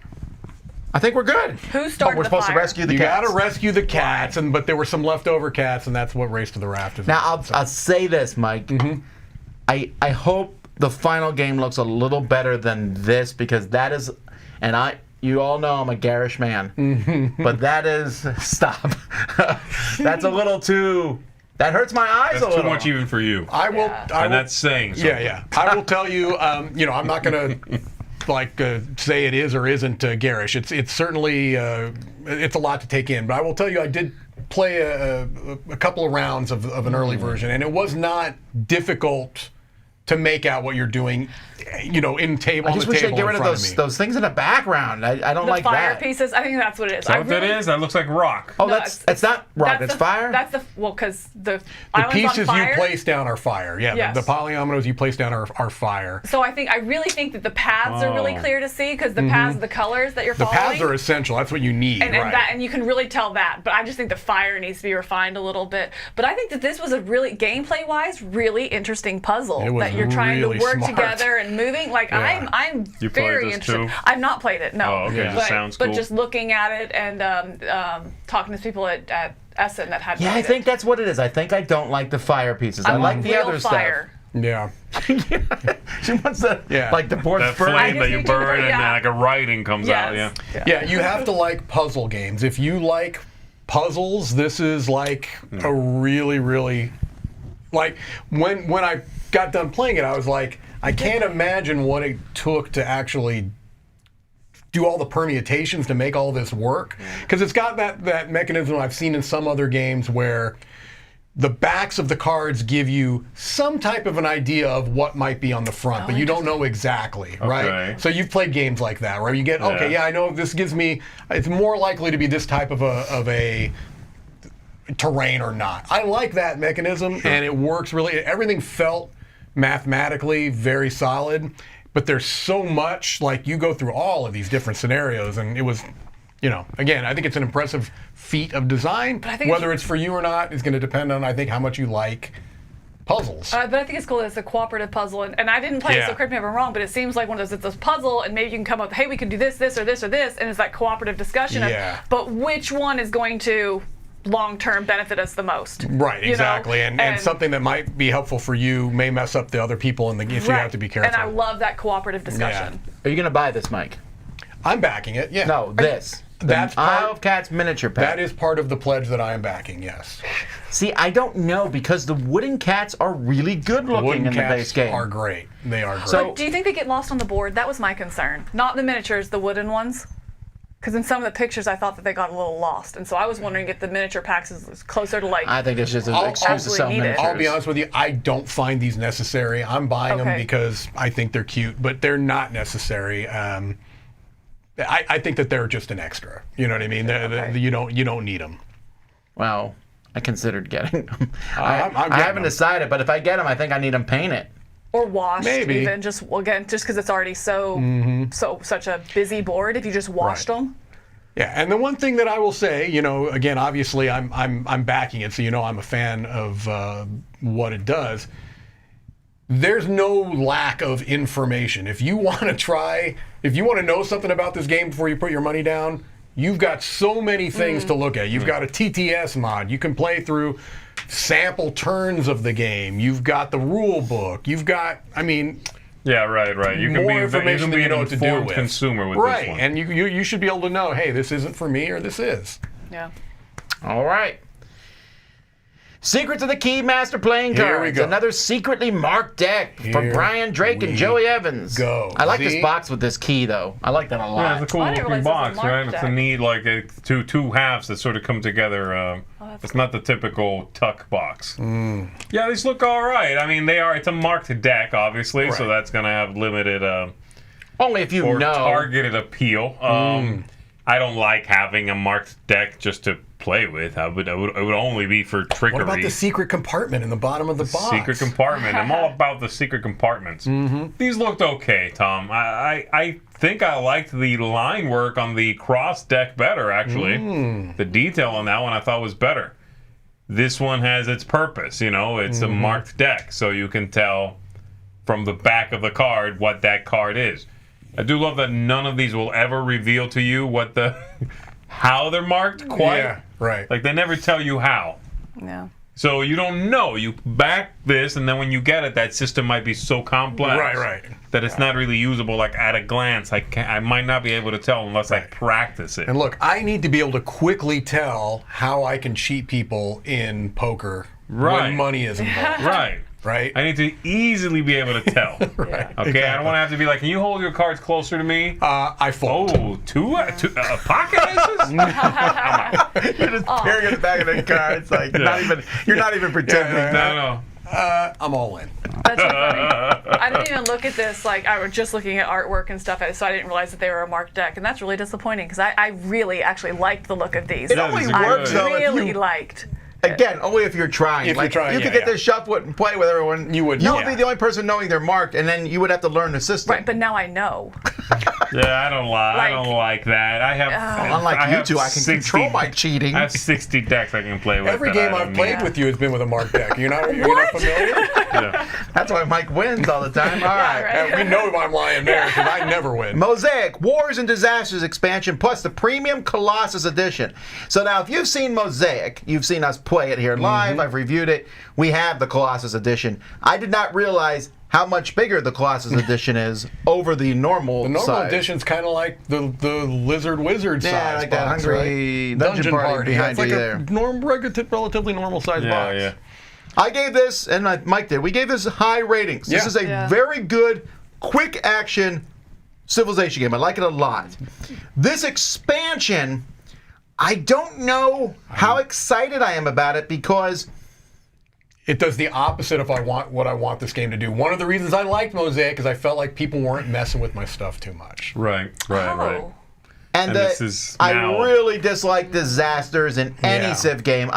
I think we're good. Who started We're the supposed fire? to rescue the You cats. gotta rescue the cats, but there were some leftover cats, and that's what Race to the Raft is. Now I'll say this, Mike. I hope the final game looks a little better than this because that is, and you all know I'm a garish man, but that is stop. That's a little too That hurts my eyes That's a little. too much even for you. I will. Yeah. I And will that's saying something. Yeah. I will tell you. I'm not going to say it is or isn't garish. It's certainly it's a lot to take in. But I will tell you, I did play a couple of rounds of an early version, and it was not difficult to make out what you're doing, in table. I just wish they'd get rid of those things in the background. I don't The like fire that. pieces. I think that's what it is. Is that what that is? That looks like rock. Oh, No, that's not rock. It's fire. That's because the The island's pieces on fire. you place down are fire. Yeah, Yes. the polyominoes you place down are fire. So I really think that the paths are really clear to see because the paths, the colors that you're The following. paths are essential. That's what you need. right. And you can really tell that. But I just think the fire needs to be refined a little bit. But I think that this was a really gameplay-wise really interesting puzzle It was that you're trying really to work smart. together and moving. Like Yeah. I'm You played very this interested. too? I've not played it. No. Oh, okay. Yeah. Just sounds cool. But just looking at it and talking to people at Essen that had. Yeah, I played think it. that's what it is. I think I don't like the fire pieces. I I like want the real other fire. Yeah. stuff. She wants the Yeah. like the board That burning. flame that just you need to- burn and yeah. like a writing comes out. Yeah. Yes. Yeah, you have to like puzzle games. If you like puzzles, this is like a really, really like when I got done playing it, I was like, I can't imagine what it took to actually do all the permutations to make all this work. Because it's got that mechanism I've seen in some other games where the backs of the cards give you some type of an idea of what might be on the front, but you don't know exactly, right? Okay. So you've played games like that where you get, okay, yeah, I know this gives me, it's more likely to be this type of a terrain or not. I like that mechanism, and it works really. Everything felt mathematically very solid, but there's so much, like you go through all of these different scenarios, and it was, again, I think it's an impressive feat of design. I think Whether it's for you or not is going to depend on, I think, how much you like puzzles. But I think it's cool that it's a cooperative puzzle, and I didn't play it, Yeah. so correct me if I'm wrong, but it seems like one of those, it's a puzzle, and maybe you can come up with, hey, we could do this, this, or this, or this, and it's that cooperative discussion Yeah. of, but which one is going to long-term benefit us the most? Right, You know? exactly. And something that might be helpful for you may mess up the other people in the game, so you Right. have to be careful. And I love that cooperative discussion. Are you gonna buy this, Mike? I'm backing it, yeah. No, this. That's the part- Isle of Cats miniature pack. That is part of the pledge that I am backing, yes. See, I don't know because the wooden cats are really good looking Wooden in the cats base game. are great. They are great. So- Do you think they get lost on the board? That was my concern. Not the miniatures, the wooden ones. Because in some of the pictures, I thought that they got a little lost, and so I was wondering if the miniature packs is closer to like. I think it's just an I'll- excuse to sell absolutely need it. miniatures. I'll be honest with you, I don't find these necessary. I'm buying them Okay. because I think they're cute, but they're not necessary. I think that they're just an extra. You know what I mean? Okay. You don't need them. Well, I considered getting them. I'm I getting haven't them. decided, but if I get them, I think I need them painted. Or washed, Maybe. even just because it's already so such a busy board. If you just washed Right. them, Yeah, and the one thing that I will say, again, obviously I'm backing it, so I'm a fan of what it does. There's no lack of information. If you want to know something about this game before you put your money down, you've got so many things to look at. You've got a TTS mod. You can play through sample turns of the game. You've got the rule book. You've got, Yeah, right. You can more be information than an you know what to do informed with. consumer with right, this one. and you should be able to know, hey, this isn't for me or this is. yeah. All right. Secrets of the Keymaster playing Here we cards. go. Another secretly marked deck from Here Brian Drake and we Joey Evans. go. I like See? this box with this key, though. I like that a Yeah, lot. it's a cool I didn't looking realize this was box, a right? marked It's a deck. neat, like two halves that sort of come together. It's not the typical tuck box. Yeah, these look all right. I mean, it's a marked deck, obviously, so Right. that's going to have limited Only if you or know. targeted appeal. I don't like having a marked deck just to play with. It would only be for trickery. What about the secret compartment in the bottom of the box? Secret compartment. I'm all about the secret compartments. These looked okay, Tom. I think I liked the line work on the cross deck better, actually. The detail on that one I thought was better. This one has its purpose, it's a marked deck, so you can tell from the back of the card what that card is. I do love that none of these will ever reveal to you how they're marked quite. Yeah, right. Like they never tell you how. Yeah. So you don't know. You back this, and then when you get it, that system might be so complex Right. that it's not really usable. Like at a glance, I might not be able to tell unless I Right. practice it. And look, I need to be able to quickly tell how I can cheat people in poker Right. when money is involved. Right. Right? I need to easily be able to tell. Right. Okay, Exactly. I don't want to have to be like, can you hold your cards closer to me? I fold. Oh, two pocket aces? You're just staring at the back of the cards, like you're not even pretending. No. I'm all in. That's so funny. I didn't even look at this. Like, I was just looking at artwork and stuff, so I didn't realize that they were a marked deck, and that's really disappointing because I really actually liked the look of these. It only is works good. though I really if you, liked. again, only if you're trying. If you're trying, you yeah, could get yeah. this shuffle it and play with everyone. You would, You yeah. would be the only person knowing they're marked, and then you would have to learn the system. Right, but now I know. Yeah, I don't like that. I have. Unlike you have two, I can 60 control my cheating. I have 60 decks I can play with. Every that game I I've don't played need. with you has been with a marked deck. You're not familiar? Yeah. That's why Mike wins all the time. All right. right. We know if I'm lying there because I never win. Mosaic Wars and Disasters expansion plus the premium Colossus edition. So now, if you've seen Mosaic, you've seen us play it here live. I've reviewed it. We have the Colossus edition. I did not realize how much bigger the Colossus edition is over the normal The normal size. edition's kind of like the Lizard Wizard size Yeah, like that box, hungry right? dungeon party Yeah, behind it's like you a there. relatively normal size Yeah, box. yeah. I gave this, and Mike did, we gave this high ratings. This Yeah. is a Yeah. very good, quick action civilization game. I like it a lot. This expansion, I don't know how excited I am about it because It does the opposite of what I want this game to do. One of the reasons I liked Mosaic is I felt like people weren't messing with my stuff too much. Right. Oh. And this is I now- really dislike disasters in any Yeah. Civ game.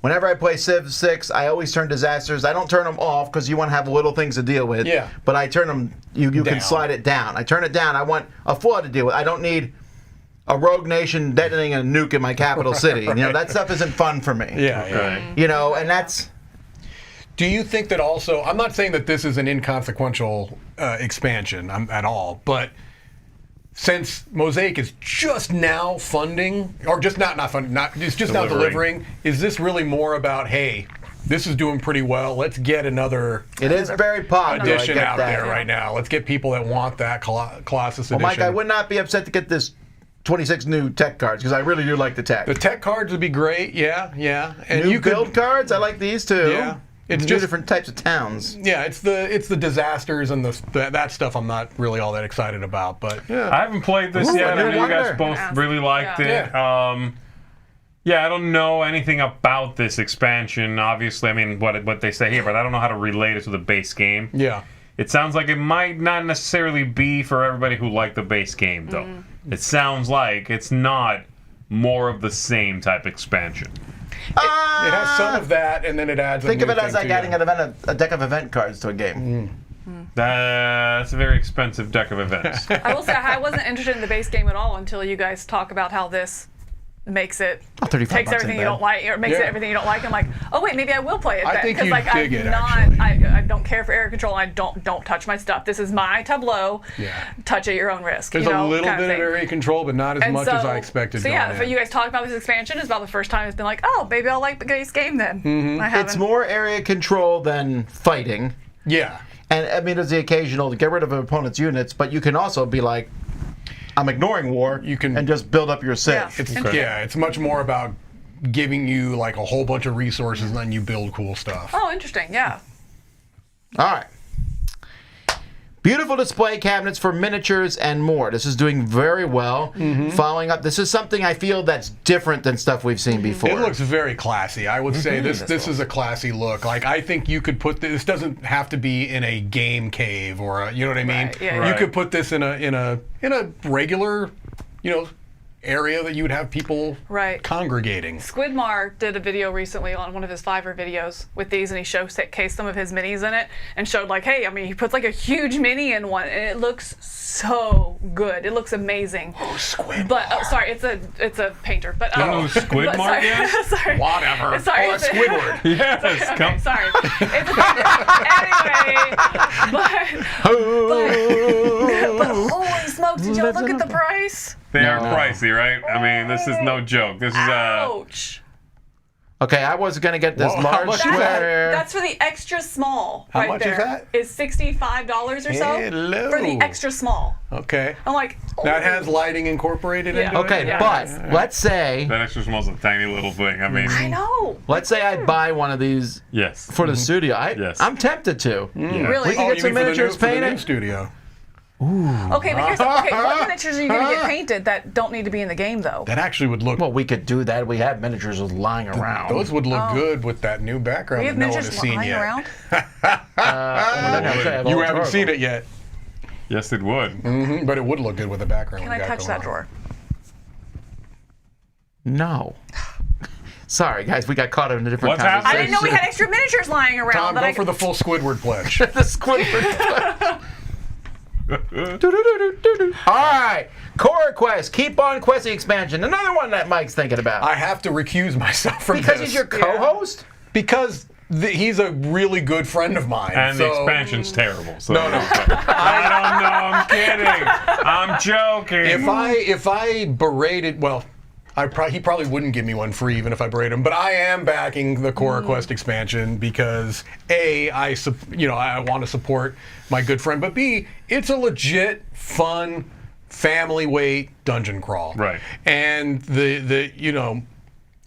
Whenever I play Civ 6, I always turn disasters. I don't turn them off because you want to have little things to deal with. Yeah. But I turn them. You can Down. slide it down. I turn it down. I want a flood to deal with. I don't need a rogue nation detonating a nuke in my capital city. You know, that stuff isn't fun for me. Yeah. Right. You know, and that's. Do you think that also? I'm not saying that this is an inconsequential expansion at all, but since Mosaic is just now funding, or just not funding, it's just now delivering, is this really more about, hey, this is doing pretty well, let's get another It is very popular. I edition get out that. there right now. Let's get people that want that Colossus edition. Well, Mike, I would not be upset to get this 26 new tech cards because I really do like the tech. The tech cards would be great, yeah. And New you could build cards, I like these too. Yeah. It's Two just different types of towns. Yeah, it's the disasters and that stuff I'm not really all that excited about, but yeah. I haven't played this Ooh, yet. I I know you guys wonder. both really liked it. Yeah. Yeah, I don't know anything about this expansion. Obviously, I mean what they say here, but I don't know how to relate it to the base game. Yeah. It sounds like it might not necessarily be for everybody who liked the base game, though. It sounds like it's not more of the same type expansion. It has some of that, and then it adds. Think a of new it as thing like to adding you. a deck of event cards to a game. That's a very expensive deck of events. I will say I wasn't interested in the base game at all until you guys talk about how this makes it 35 takes bucks everything ain't you bad. don't like or makes it Yeah. everything you don't like. I'm like, oh wait, maybe I will play it I then. think Because you'd like dig it, I'm not actually. I don't care for area control and I don't touch my stuff. This is my tableau. Yeah. Touch at your own risk. There's you know, a little kind bit of thing. area control, but not as And much as I expected. So yeah, going for in. you guys talking about this expansion is about the first time it's been like, oh, maybe I'll like the base game then. I haven't. It's more area control than fighting. Yeah. And I mean, there's the occasional to get rid of an opponent's units, but you can also be like, I'm ignoring war You can- and just build up your civ. Yeah. It's Okay. it's much more about giving you like a whole bunch of resources and then you build cool stuff. Oh, interesting. Yeah. All right. Beautiful display cabinets for miniatures and more. This is doing very well. Following up, this is something I feel that's different than stuff we've seen before. It looks very classy. I would say this is a classy look. Like I think you could put this doesn't have to be in a game cave or a, you know what I mean? Right, yeah, You Right. could put this in a regular, area that you would have people Right. congregating. Squidmar did a video recently on one of his Fiverr videos with these, and he showcased some of his minis in it and showed like, hey, I mean, he puts like a huge mini in one, and it looks so good. It looks amazing. Oh, Squidmar. But sorry, it's a painter. But You know who Squidmar but sorry, is? sorry. Whatever. Sorry, Oh, it's that's a- Squidward. Yes, Okay, come. sorry. It's a anyway, but holy smokes, did y'all look at the price? They are pricey, right? I mean, this is no joke. This is Ouch. Okay, I was gonna get this Whoa, how large much is square. That's for the extra small. How right much there. is that? Is $65 or so Hello. for the extra small. Okay. I'm like, That oh. has lighting incorporated Yeah. into it? Okay, Yeah. but let's say That extra small's a tiny little thing. I mean, I know. I buy one of these yes. for the studio. Yes. I'm tempted to. Yeah. Really? We can Oh, get you some mean for the miniatures new- for the new painted. studio. Okay, but here's what miniatures are you going to get painted that don't need to be in the game, though? That actually would look. Well, we could do that. We have miniatures lying around. Those would look good with that new background We have that no one has miniatures seen lying yet. around. You haven't seen it yet, Yes, it would. but it would look good with the background. Can we I got touch going that on. drawer? No. Sorry, guys. We got caught in a different What's happening? I didn't know we had extra miniatures lying around. Tom, that go I for the full Squidward pledge. the Squidward. All right, CoraQuest. Keep on questing expansion. Another one that Mike's thinking about. I have to recuse myself from because this. he's your co-host. Because he's a really good friend of mine. And the so- expansion's terrible. So No. I don't know. I'm kidding. I'm joking. If I berated, well, he probably wouldn't give me one free even if I berated him. But I am backing the CoraQuest expansion because A, I want to support my good friend, but B, it's a legit fun family weight dungeon crawl. Right. And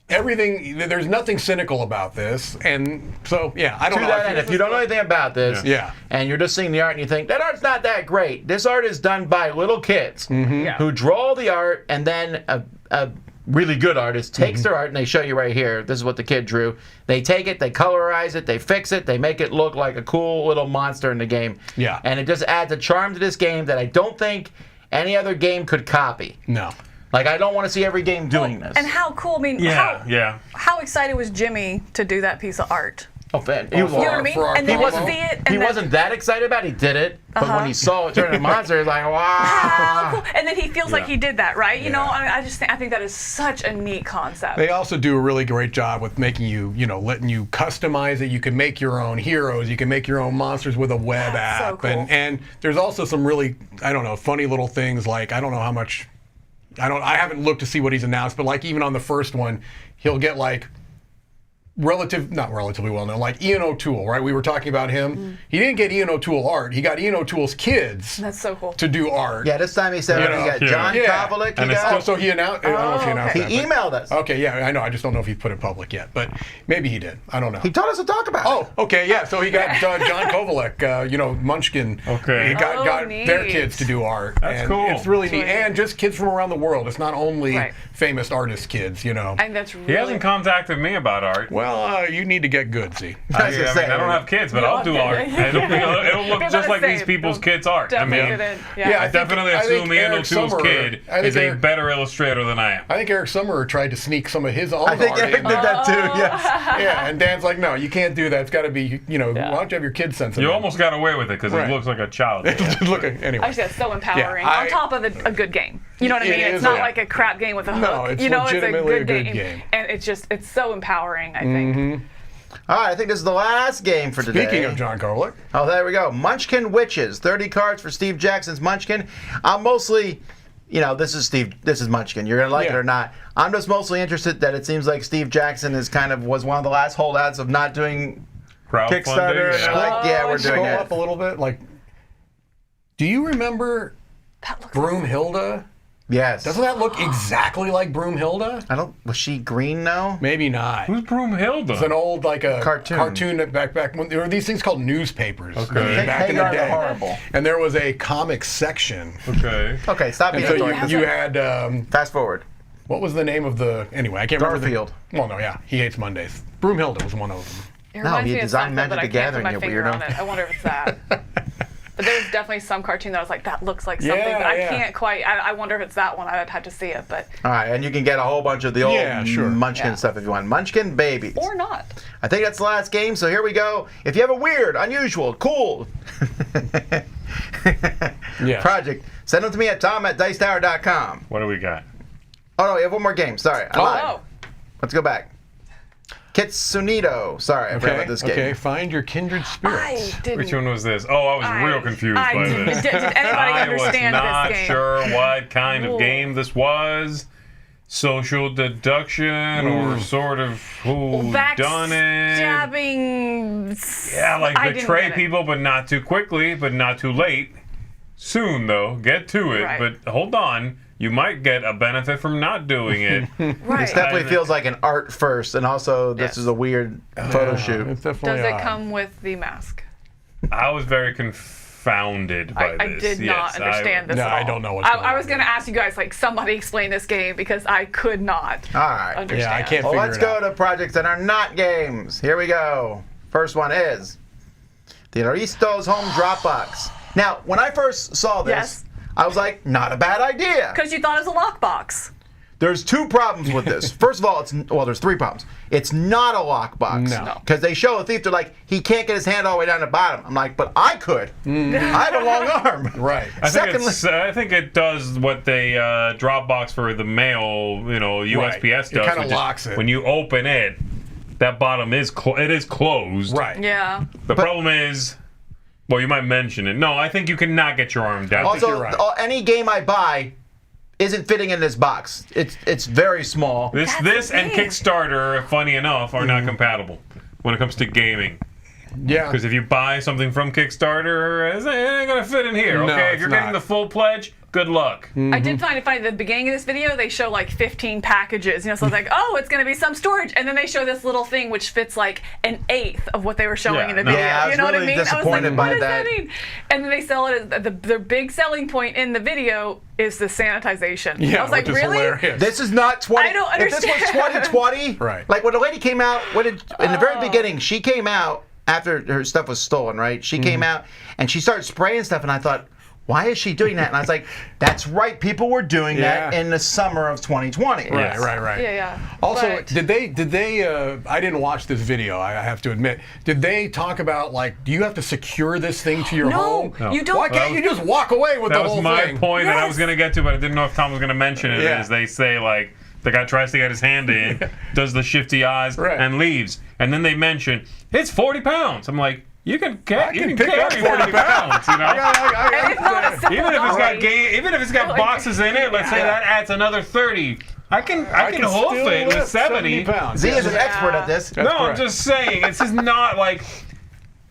everything. There's nothing cynical about this, and so yeah, I don't To know. that end, if you don't know anything about this, Yeah. and you're just seeing the art and you think that art's not that great, this art is done by little kids who draw the art, and then a really good artist takes their art and they show you right here. This is what the kid drew. They take it, they colorize it, they fix it, they make it look like a cool little monster in the game. Yeah. And it just adds a charm to this game that I don't think any other game could copy. No. Like, I don't want to see every game doing this. And how cool, I mean, yeah. how excited was Jimmy to do that piece of art? Oh, man. He was You know what I mean? For our And then promo. to see it, and He then, wasn't that excited about it. He did it. But when he saw it turn into a monster, he's like, wow. how cool. And then he feels like Yeah. he did that, right? You know, Yeah. I think that is such a neat concept. They also do a really great job with making you, letting you customize it. You can make your own heroes. You can make your own monsters with a web That's so app. cool. And there's also some really, funny little things like, I don't know how much, I haven't looked to see what he's announced, but like even on the first one, he'll get like not relatively well known, like Ian O'Toole, right? We were talking about him. He didn't get Ian O'Toole art. He got Ian O'Toole's kids That's so cool. to do art. Yeah, this time he said You he know, got yeah. John Yeah. Kovalik. And He it's got, So he announced. I don't know if he announced he that. emailed us. Okay, yeah, I know. I just don't know if he put it public yet, but maybe he did. I don't know. He told us to talk about it. Oh, okay, yeah. So he got John Kovalik, Munchkin. Okay. He got neat. their kids to do art. That's and cool. It's really neat. Sweet. And just kids from around the world. It's not only Right. famous artist kids, I think that's really He hasn't contacted me about art. Well, you need to get good, see. I was gonna say, I don't have kids, but I'll do art. It'll look Be just about like the these same. people's kids' art. I Definitely mean, get in. Yeah, I definitely I think assume Ian Eric O'Toole's Summerer- kid I think is a Eric- better illustrator than I am. I think Eric Summerer tried to sneak some of his own I think art Eric in. did that too, yes. Yeah, and Dan's like, no, you can't do that. It's got to be, why don't you have your kid sense? You almost got away with it because Right. it looks like a child. Look, anyway. I just think that's so empowering. Yeah, on top of a good game. You know what I It mean? is, It's not yeah. like a crap game with a hook. No, it's it's a legitimately good, a good game. And it's so empowering, I think. All right, I think this is the last game for today. Speaking of John Kovalik. Oh, there we go. Munchkin Witches. 30 cards for Steve Jackson's Munchkin. I'm mostly, this is Munchkin. You're going to like it Yeah. or not. I'm just mostly interested that it seems like Steve Jackson was one of the last holdouts of not doing Crowdfunding. Kickstarter. And Yeah. we're doing Scroll it. up a little bit. Do you remember That looks Broomhilda? Yes. Doesn't that look exactly like Broomhilda? Was she green now? Maybe not. Who's Broomhilda? It's an old a Cartoon. that back when there were these things called newspapers. Okay. Back in the Hagar the day. Horrible. And there was a comic section. Okay. Okay, stop And being so authoritative. you had Fast forward. what was the name of the anyway, I can't remember. Garfield. Well, no, yeah. He hates Mondays. Broomhilda was one of them. It reminds he me of designed something, Magic but the I can't Gathering, put my you finger weirdo. on it. I wonder if it's that. But there's definitely some cartoon that I was like, that looks like something, Yeah, but I yeah. can't quite. I wonder if it's that one. I'd had to see it, but All right, and you can get a whole bunch of the old Yeah, sure. Munchkin Yeah. stuff if you want. Munchkin Babies. or not. I think that's the last game, so here we go. If you have a weird, unusual, cool Yes. project, send them to me at tom@dicetower.com. What do we got? Oh, no, we have one more game. Sorry. I lied. Oh, Let's go back. Kitsunedo. Sorry, I forgot about this game. Okay, find your kindred I spirits. didn't. Which one was this? Oh, I was real confused by this. Did anybody I was understand not this game? sure what kind of game this was. social deduction or sort of who done it. Backstabbing. Yeah, like I didn't betray get it. people, but not too quickly, but not too late. Soon, though, get to it. Right. But hold on, you might get a benefit from not doing it. Right. It definitely feels like an art first, and also this Yes. is a weird photo shoot. It's definitely Does it odd. come with the mask? I was very confounded by I this. did not Yes, understand this No, at all. I don't know what's going I on was going to ask you guys, like, somebody explain this game because I could not All right. understand. Yeah, I can't Well, figure let's it go out. to projects that are not games. Here we go. First one is the Aristos home Dropbox. Now, when I first saw this, Yes. I was like, not a bad idea. Because you thought it was a lockbox. There's two problems with this. First of all, there's three problems. It's not a lockbox. No. Because they show a thief, they're like, he can't get his hand all the way down to the bottom. I'm like, but I could. I have a long arm. Right. I think it does what they Dropbox for the mail, USPS does. It kinda which is locks it. When you open it, that bottom is closed. Right. Yeah. The problem is, well, you might mention it. No, I think you cannot get your arm down. Also, you're right. any game I buy isn't fitting in this box. It's very small. This That's the and thing. Kickstarter, funny enough, are not compatible when it comes to gaming. Yeah. Because if you buy something from Kickstarter, it ain't gonna fit in here. No, Okay, if it's you're getting not. the full pledge, good luck. I did find it funny. At the beginning of this video, they show like 15 packages. So I was like, oh, it's going to be some storage. And then they show this little thing which fits like an eighth of what they were showing Yeah, in the no. video. Yeah, I was you know what I really mean? I was like, disappointed by what does that. that mean? And then they sell it as the big selling point in the video is the sanitization. Yeah, I was like, which is really? hilarious. This is not 20. I don't If this was understand. 2020, Right. like when the lady came out, in the very Oh. beginning, she came out after her stuff was stolen, right? She came out and she started spraying stuff, and I thought, why is she doing that? And I was like, that's right, people were doing that Yeah. in the summer of 2020. Right, right. Yeah, yeah. Also, But- did they? I didn't watch this video. I have to admit. Did they talk about like, do you have to secure this thing to your No, home? you don't. Why can't you just walk away with That the was whole my thing? point that I Yes. was gonna get to, but I didn't know if Tom was gonna mention it. Yeah. Is they say like the guy tries to get his hand in, does the shifty eyes, Right. and leaves, and then they mention it's 40 pounds. I'm like, you can pick up carry 40 pounds, you know. And it's not a simple Even if it's got dolly. even if it's got boxes in it, let's say that adds another 30. I can hoof still it with lift 70. pounds. Z Yeah. is an expert at this. No, I'm correct. just saying, it's just not like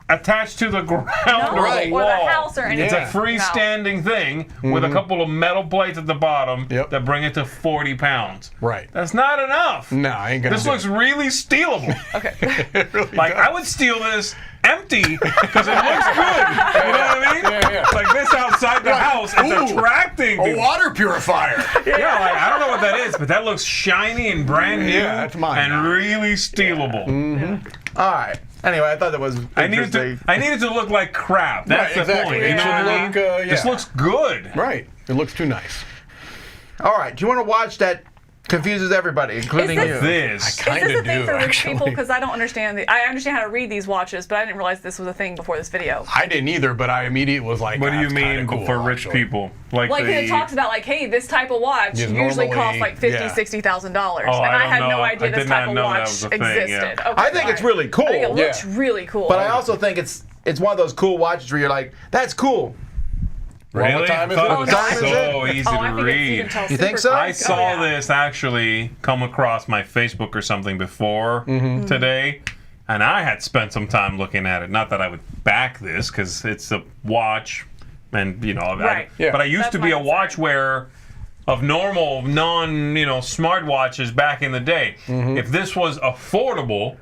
attached to the ground No, or Right. the or wall. the house or anything. It's a Yeah. freestanding thing with a couple of metal plates at the bottom Yep. that bring it to 40 pounds. Right. That's not enough. No, I ain't gonna. This do looks it. really stealable. Okay. It really Like, does. I would steal this empty because it looks good. You know what I mean? Yeah. Like this outside the house, it's Ooh, attracting a people. water purifier. Yeah, like, I don't know what that is, but that looks shiny and brand new Yeah, that's mine and now. really stealable. All right. Anyway, I thought that was I needed interesting. to look like crap. That's Right, the exactly. point. It You know should what I mean? look, This yeah. looks good. Right. It looks too nice. All right. Do you want to watch that confuses everybody, including Is you? This. Is this a Kinda thing do, for rich actually. people? Because I don't understand. I understand how to read these watches, but I didn't realize this was a thing before this video. I didn't either, but I immediately was like, What do you "That's kinda mean cool, for rich actually." people? Like It talks about like, hey, this type of watch Yes, usually normally, costs like $50,000, yeah. $60,000, Oh, and I I don't had no know. idea I this did type not of know that watch was a thing, yeah. existed. Okay, I think it's fine. really cool. I think it looks Yeah. really cool. But I also think it's one of those cool watches where you're like, that's cool. Really? What time is I thought it? it was What time is so it? easy I to think it's, you read. can tell You think super so? quick. I saw Oh, yeah. this actually come across my Facebook or something before today, and I had spent some time looking at it. Not that I would back this because it's a watch, and Right. Yeah. but I used That's to be my a watch wearer of normal, smart watches back in the day. If this was affordable,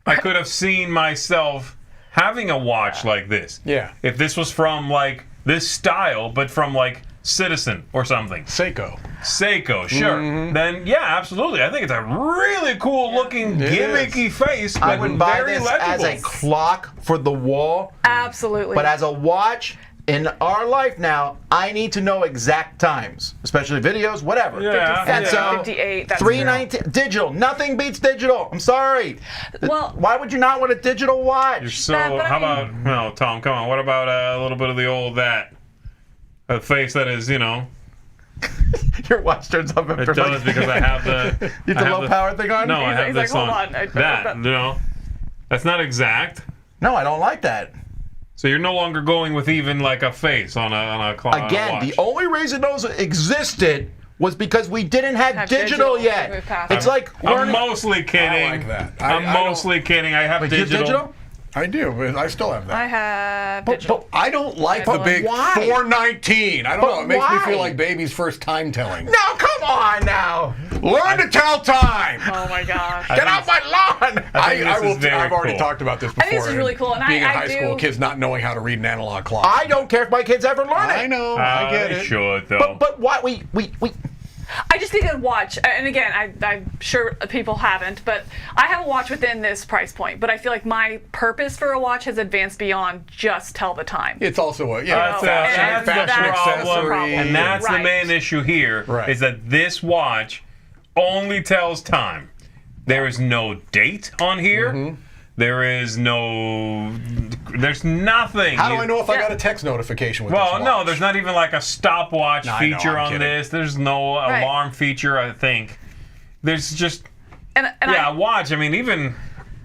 I could have seen myself having a watch like this. Yeah. If this was from like this style, but from like Citizen or something. Seiko. Seiko, sure. Then yeah, absolutely. I think it's a really cool looking It gimmicky face, but I would buy very this legible. as a clock for the wall, Absolutely. but as a watch. In our life now, I need to know exact times, especially videos, whatever. Yeah, And yeah. so 58, that's 319 digital. Nothing beats digital. I'm sorry. Well- why would you not want a digital watch? So But I how mean- about no, Tom? Come on. What about a little bit of the old that? A face that is, Your watch turns off it after does because I have the. You have the low power thing on? No, I have He's this like, hold on. on. That. That's not exact. No, I don't like that. So you're no longer going with even like a face on a clock. Again, the only reason those existed was because we didn't have digital We yet. moved past It's it. like I'm learning. mostly kidding. I like that. I'm I don't- mostly kidding. I have Wait, you have digital. I do, but I still have that. I have digital. I don't like the But big why? 419. I don't But know. It makes me why? feel like baby's first time telling. No, come on now. Learn to tell time. Oh my gosh. Get off my lawn. I've already cool. talked about this before. I think this is really cool, and being I in high school, do- kids not knowing how to read an analog clock. I don't care if my kids ever learn it. I know. I get They it. should, though. But why we I just think a watch, and again, I'm sure people haven't, but I have a watch within this price point. But I feel like my purpose for a watch has advanced beyond just tell the time. It's also a That's and the that's problem, problem. and that's the Right. main issue here. Right. Is that this watch only tells time. There is no date on here. Mm-hmm. There is no. There's nothing. How do I know if I got a text notification with Well, this no, watch? there's not even like a stopwatch No, I know, feature I'm on kidding. this. There's no Right. alarm feature, I think. There's just. And Yeah, I, watch. I mean, even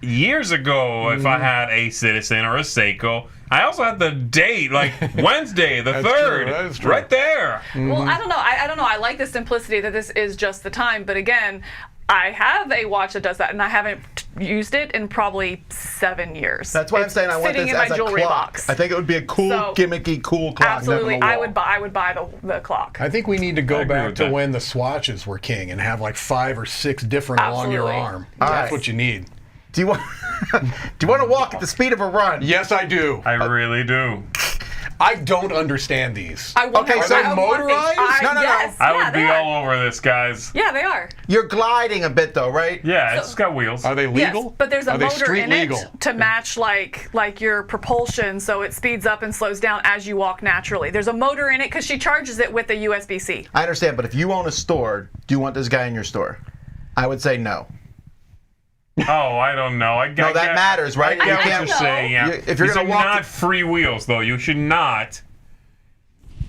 years ago, if I had a Citizen or a Seiko, I also had the date, like Wednesday, the That's 3rd, true, that is true. right there. well, I don't know. I don't know. I like the simplicity that this is just the time. But again, I have a watch that does that, and I haven't used it in probably 7 years. That's why I'm It's saying I want sitting this in my as a jewelry clock. box. I think it would be a cool, So, gimmicky, cool clock. Absolutely, never on I the would wall. buy the clock. I think we need to go agree back with to that. when the swatches were king and have like 5 or 6 different along your Absolutely. arm. All That's right. what you need. Do you want? Do you want to walk at the speed of a run? Yes, I do. I really do. I don't understand these. I want Okay, to- so I want these. motorized? No, no, no. Yes, I yeah, would they be are. all over this, guys. Yeah, they are. You're gliding a bit, though, right? Yeah, it's got wheels. Are they legal? Yes, but there's a Are they motor street in legal? it to match like your propulsion, so it speeds up and slows down as you walk naturally. There's a motor in it because she charges it with a USB-C. I understand, but if you own a store, do you want this guy in your store? I would say no. Oh, I don't know. No, that matters, right? I You get what can't- you're saying, yeah. If you're These gonna are walk not free wheels, though. You should not,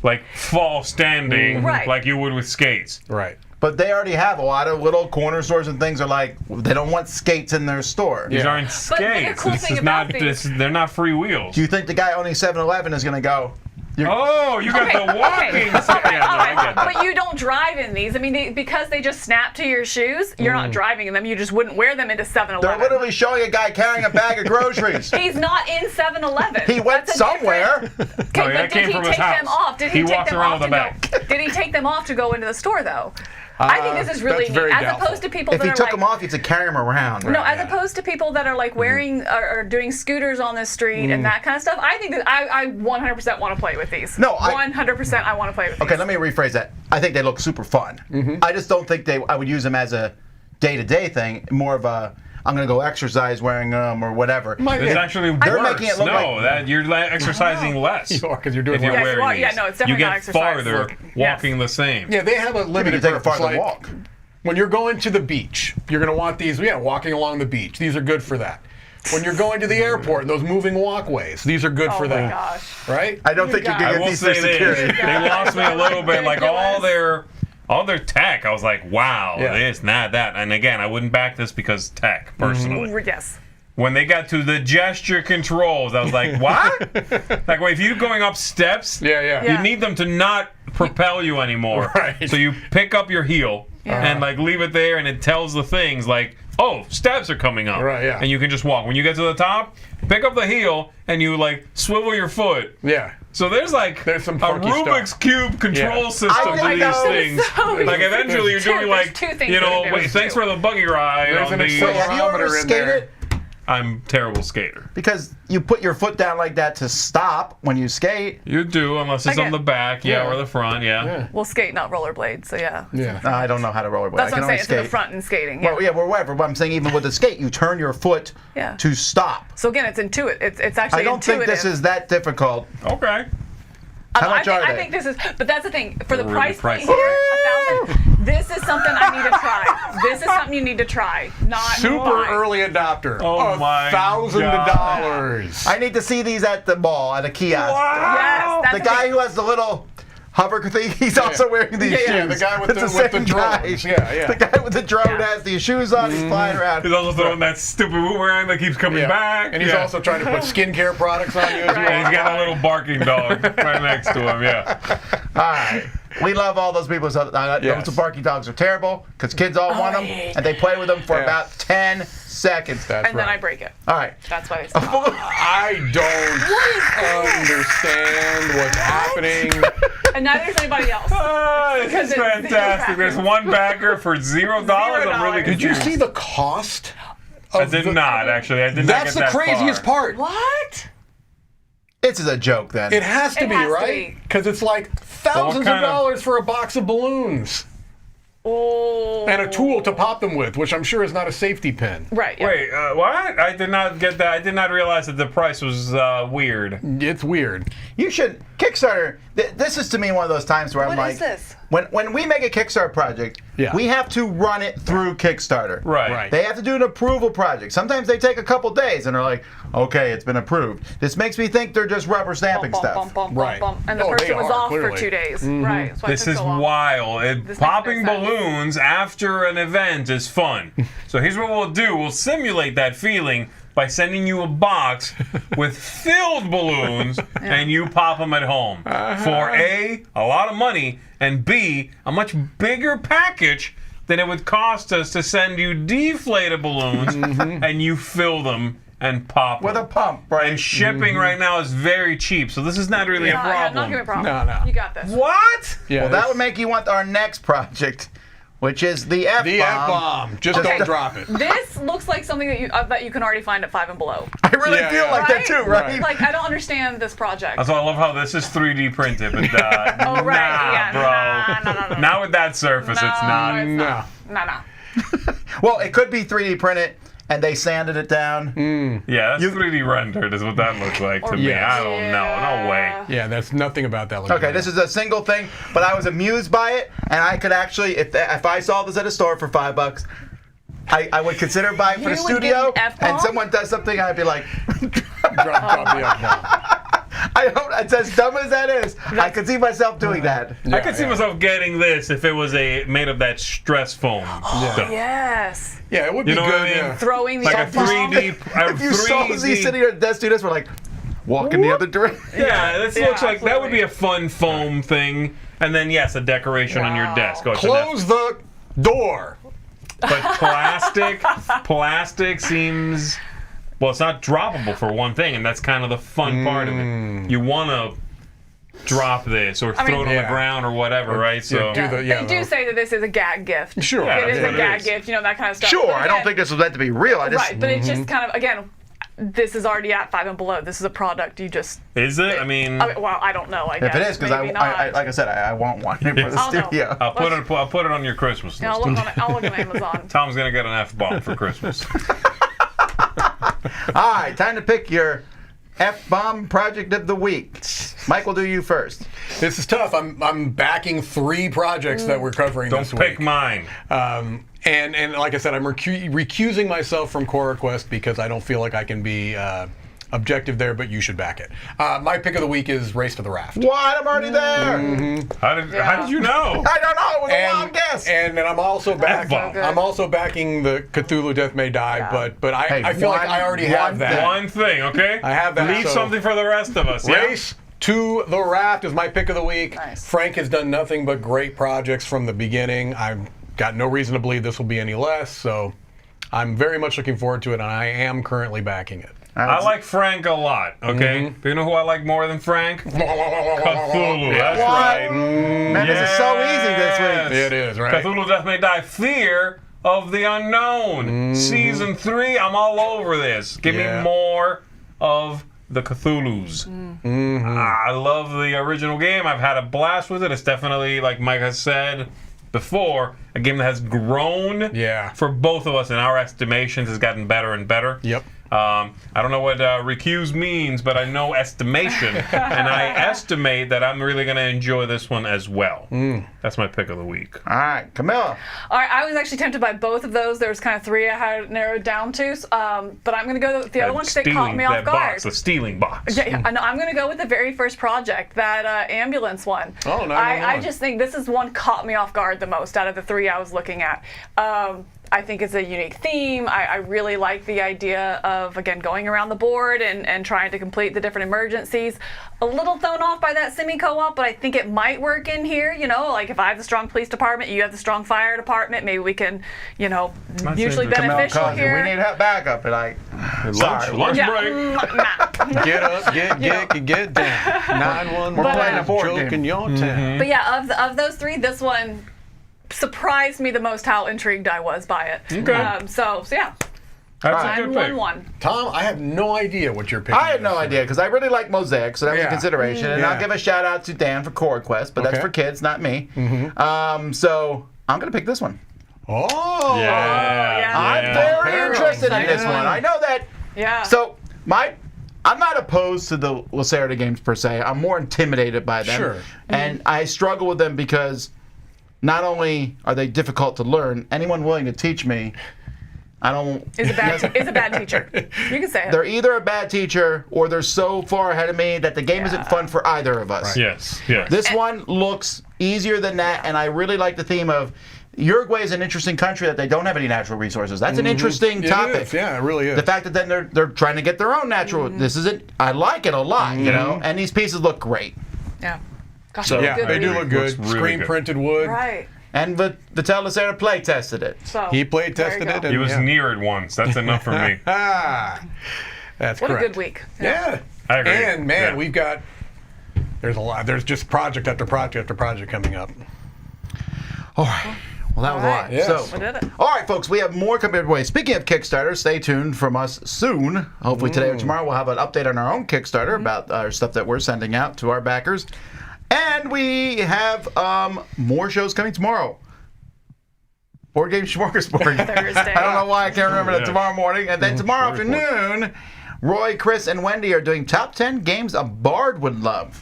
like, fall standing Right. like you would with skates. Right. But they already have a lot of little corner stores and things are like, they don't want skates in their store. These Yeah. aren't But the skates. cool This thing is about not. these- They're not free wheels. Do you think the guy owning 7-Eleven is going to go, Oh, you got the walking. Yeah, no, I get that. But you don't drive in these. I mean, because they just snap to your shoes, you're not driving in them. You just wouldn't wear them into 7-Eleven. they're literally showing a guy carrying a bag of groceries. He's not in 7-Eleven. He went That's a somewhere. different- No, Okay, that but came did he from his take them house. off? Did He he take walks them around off with to a go? Did he take them off to go into the store though? I think this is really that's neat. very As doubtful. opposed to people If that he are took like, them off, you'd to carry them around. no, as opposed to people that are like wearing or doing scooters on the street and that kind of stuff. I think that I 100% want to play with these. No, 100% I want to play with these. Okay, let me rephrase that. I think they look super fun. I just don't think I would use them as a day-to-day thing. More of a, I'm going to go exercise wearing them or whatever. It's actually worse. They're making it look no, like- that you're exercising less. You are, 'cause you're doing if you're less. Yeah, you wearing are. Yeah, these. no, it's you definitely not get exercise. farther Yes. walking the same. Yeah, they have a You can limited take a purpose. farther Like, walk. when you're going to the beach, you're going to want these, walking along the beach. These are good for that. When you're going to the airport, those moving walkways, these are good Oh for my that. gosh. Right? I don't think you guys. can I get will these say for this. security. They lost me a little bit. Like all Ridiculous. their tech, I was like, wow, Yeah. this, not that. And again, I wouldn't back this because tech, personally. Yes. When they got to the gesture controls, I was like, what? Like, wait, if you're going up steps, Yeah. Yeah. you need them to not propel you anymore. Right. So you pick up your heel Yeah. and like leave it there, and it tells the things like, oh, steps are coming up. Right, yeah. And you can just walk. When you get to the top, pick up the heel and you like swivel your foot. Yeah. So there's some a funky Rubik's stuff. Cube control Yeah. system I to know. these things. So Like easy. eventually you're doing There's like, two things you that know, it wait, does, thanks too. for the buggy ride There's on an the. Wait, have you ever accelerometer in skated? there. I'm a terrible skater. Because you put your foot down like that to stop when you skate. You do, unless it's on Again. the back, Yeah. or the front, Yeah. We'll skate, not rollerblade. So yeah. Yeah. I don't know how to rollerblade. That's I can what I'm saying. only It's in the skate. front and skating. Yeah. Well, yeah, well, whatever. But I'm saying even with the skate, you turn your foot Yeah. to stop. So again, it's intuitive. It's actually I don't intuitive. think this is that difficult. Okay. How much are I they? think this is, but that's the thing. For the They're price really point pricey. here, 1,000. This is something I need to try. This is something you need to try. Not Super mine. early adopter. Oh my $1,000. I need to see these at the mall, at a kiosk. Yes, that's The guy who has the little hover thing, he's also wearing these shoes. Yeah, the guy with It's the same drones. guy. Yeah. The guy with the drone Yeah. has these shoes on, he's flying around. He's also throwing that stupid boomerang that keeps coming Yeah. back. And he's Yeah. also trying to put skincare products on you as Right. And well. he's got a little barking dog right next to him, yeah. All right. We love all those people. So, Yes. those barky dogs are terrible because kids all want them, and they play with them for about 10 seconds. That's And then I break it. All right. That's why they stop. I don't understand what's happening. And neither does anybody else. This Because is it's fantastic. There's one backer for $0. I'm really $0. Did you confused. see the cost? I did not, actually. I did not That's get the that craziest far. part. What? This is a joke then. It has to It be, has to right? be. Because it's like thousands of kind of- dollars for a box of balloons. Oh. And a tool to pop them with, which I'm sure is not a safety pin. Right. Yeah. Wait, what? I did not get that. I did not realize that the price was weird. It's weird. You should Kickstarter. This is to me one of those times where I'm What like, is this? when we make a Kickstarter project, Yeah. we have to run it through Kickstarter. Right. They have to do an approval project. Sometimes they take a couple days and are like, okay, it's been approved. This makes me think they're just rubber stamping Bump, stuff. bump, bump, Right. bump, bump. And the Oh, they person was are, off clearly. for 2 days. Right. That's why it This took is so long. wild. This Popping makes no sense. balloons after an event is fun. So here's what we'll do. We'll simulate that feeling by sending you a box with filled balloons and you pop them at home. For A, a lot of money, and B, a much bigger package than it would cost us to send you deflated balloons and you fill them and pop With a them. pump, right? And shipping right now is very cheap, so this is not really a Yeah, problem. not gonna be a problem. No, no. You got this. What? Yeah, Well, that would make you want our next project, which is the F-bomb. the F-bomb. Just Okay. don't drop it. This looks like something that you can already find at 5 and Below. I really Yeah, feel yeah. like that too, right? Right. Like, I don't understand this project. So I love how this is 3D printed, but Oh, right. nah, Yeah. bro. No. Not with that surface, it's not. It's No. not. No. Well, it could be 3D printed, and they sanded it down. Yeah, that's 3D rendered is what that looks like to me. Yeah. I don't know. No way. Yeah, that's nothing about that. Okay, this is a single thing, but I was amused by it, and I could actually, if I saw this at a store for $5, I would consider buying for the You would studio, give an F-bomb? and someone does something, I'd be like, drop the F-bomb. I don't. It's as dumb as that is. I could see myself doing that. I could see myself getting this if it was made of that stress foam stuff. Yes. Yeah, it would be You know good. what I mean? Yeah. Throwing the Like a F-bomb. 3D. If you saw Z sitting here at the desk doing this, we're like, walking the other direction. Yeah, this Yeah, looks like that would be absolutely. a fun foam thing. And then, yes, a decoration on your Wow. desk. Oh, it's an F. Close the door. But plastic seems, well, it's not droppable for one thing, and that's kind of the fun part of it. You want to drop this or throw it on the yeah. ground or whatever, right? So do the- They do say that this is a gag gift. Sure. Yeah, It is that's a what it gag is. gift, that kind of stuff. Sure, But I don't again- think this was meant to be real. I just Right, but it's just kind of, again, this is already at 5 and Below. This is a product you just. is it? I mean, Well, I don't know. I guess. if it is, because Maybe not. I like I said, I want one for the Oh, no. studio. I'll put it on your Christmas list. I'll look on Amazon. Tom's gonna get an F-bomb for Christmas. All right, time to pick your F-bomb project of the week. Mike will do you first. This is tough. I'm backing 3 projects that we're covering Don't this pick week. mine. And like I said, I'm recusing myself from CoraQuest because I don't feel like I can be objective there, but you should back it. My pick of the week is Race to the Raft. What? I'm already there. How did you know? I don't know. It was a wild guess. And I'm also F-bomb. I'm also backing the Cthulhu Death May Die, but Hey, I feel like I already have that. One thing, okay? I have that, Leave so- something for the rest of us. Yeah? Race to the Raft is my pick of the week. Nice. Frank has done nothing but great projects from the beginning. I've got no reason to believe this will be any less, so I'm very much looking forward to it, and I am currently backing it. I like Frank a lot, okay? Do you know who I like more than Frank? Cthulhu, that's What? right. Man, this is so easy this week. It is, right? Cthulhu Death May Die. Fear of the Unknown. Season 3, I'm all over this. Give Yeah. me more of the Cthulhus. I love the original game. I've had a blast with it. It's definitely, like Mike has said before, a game that has grown for both of us in our estimations, has gotten better and better. Yep. I don't know what recuse means, but I know estimation, and I estimate that I'm really going to enjoy this one as well. That's my pick of the week. All right, Camilla. All right, I was actually tempted by both of those. There was kind of 3 I had narrowed down to, but I'm going to go with the other one because they caught me off guard. The stealing box. Yeah, I know. I'm going to go with the very first project, that ambulance one. Oh, no, I just think this is one caught me off guard the most out of the 3 I was looking at. I think it's a unique theme. I really like the idea of, again, going around the board and trying to complete the different emergencies. A little thrown off by that semi-co-op, but I think it might work in here. You know, like if I have the strong police department, you have the strong fire department, maybe we can, you know, mutually beneficial here. We need help backup. And like, Lunch break. Nah. Get up, get down. 911. We're playing a board joke game. in your town. But yeah, of those three, this one surprised me the most how intrigued I was by it. Okay. So yeah. That's a good pick. 9-1-1. Tom, I have no idea what you're picking. I had no idea because I really like Mosaic, so that was a Yeah. consideration. And I'll give a shout out to Dan for CoraQuest, but that's Okay. for kids, not me. So I'm gonna pick this one. Oh. yeah. I'm very Pampero. interested in this Yeah. one. I know that. Yeah. So I'm not opposed to the Lacerda games per se. I'm more intimidated by them. Sure. And I struggle with them because not only are they difficult to learn, anyone willing to teach me, I don't. Is a bad teacher. You can say it. They're either a bad teacher or they're so far ahead of me that the game isn't fun for either of us. Yes. Yes. This one looks easier than that, and I really like the theme of Uruguay is an interesting country that they don't have any natural resources. That's an interesting topic. It is. Yeah, it really is. The fact that then they're trying to get their own natural. This isn't. I like it a lot, you know. And these pieces look great. Yeah. Gosh, So- it's Yeah, good they do read. look good. Looks really Screen good. printed wood. Right. And Vital Lacerda play tested it. So He play there you tested go. it. He was yeah. near it once. That's enough for me. That's What correct. a good week. Yeah. I agree. And man, Yeah. we've got. There's a lot. There's just project after project after project coming up. All right. Well, that was a lot. Yes. So, We did it. all right, folks, we have more coming your way. Speaking of Kickstarter, stay tuned from us soon. Hopefully today or tomorrow we'll have an update on our own Kickstarter about our stuff that we're sending out to our backers. And we have more shows coming tomorrow. Board Game Smorgasbord. Thursday. I don't know why I can't remember that Yeah. tomorrow morning. And then tomorrow Very important. afternoon, Roy, Chris, and Wendy are doing top 10 games a bard would love.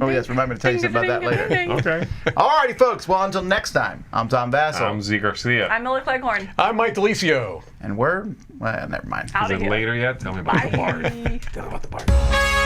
Oh, yes, remember to tell you something about that later. Okay. All righty, folks. Well, until next time, I'm Tom Vassell. I'm Z Garcia. I'm Miller Cleghorn. I'm Mike Delicio. And we're, well, never mind. Out Is of it here. later yet? Tell me about the bar. Bye. Tell about the bar.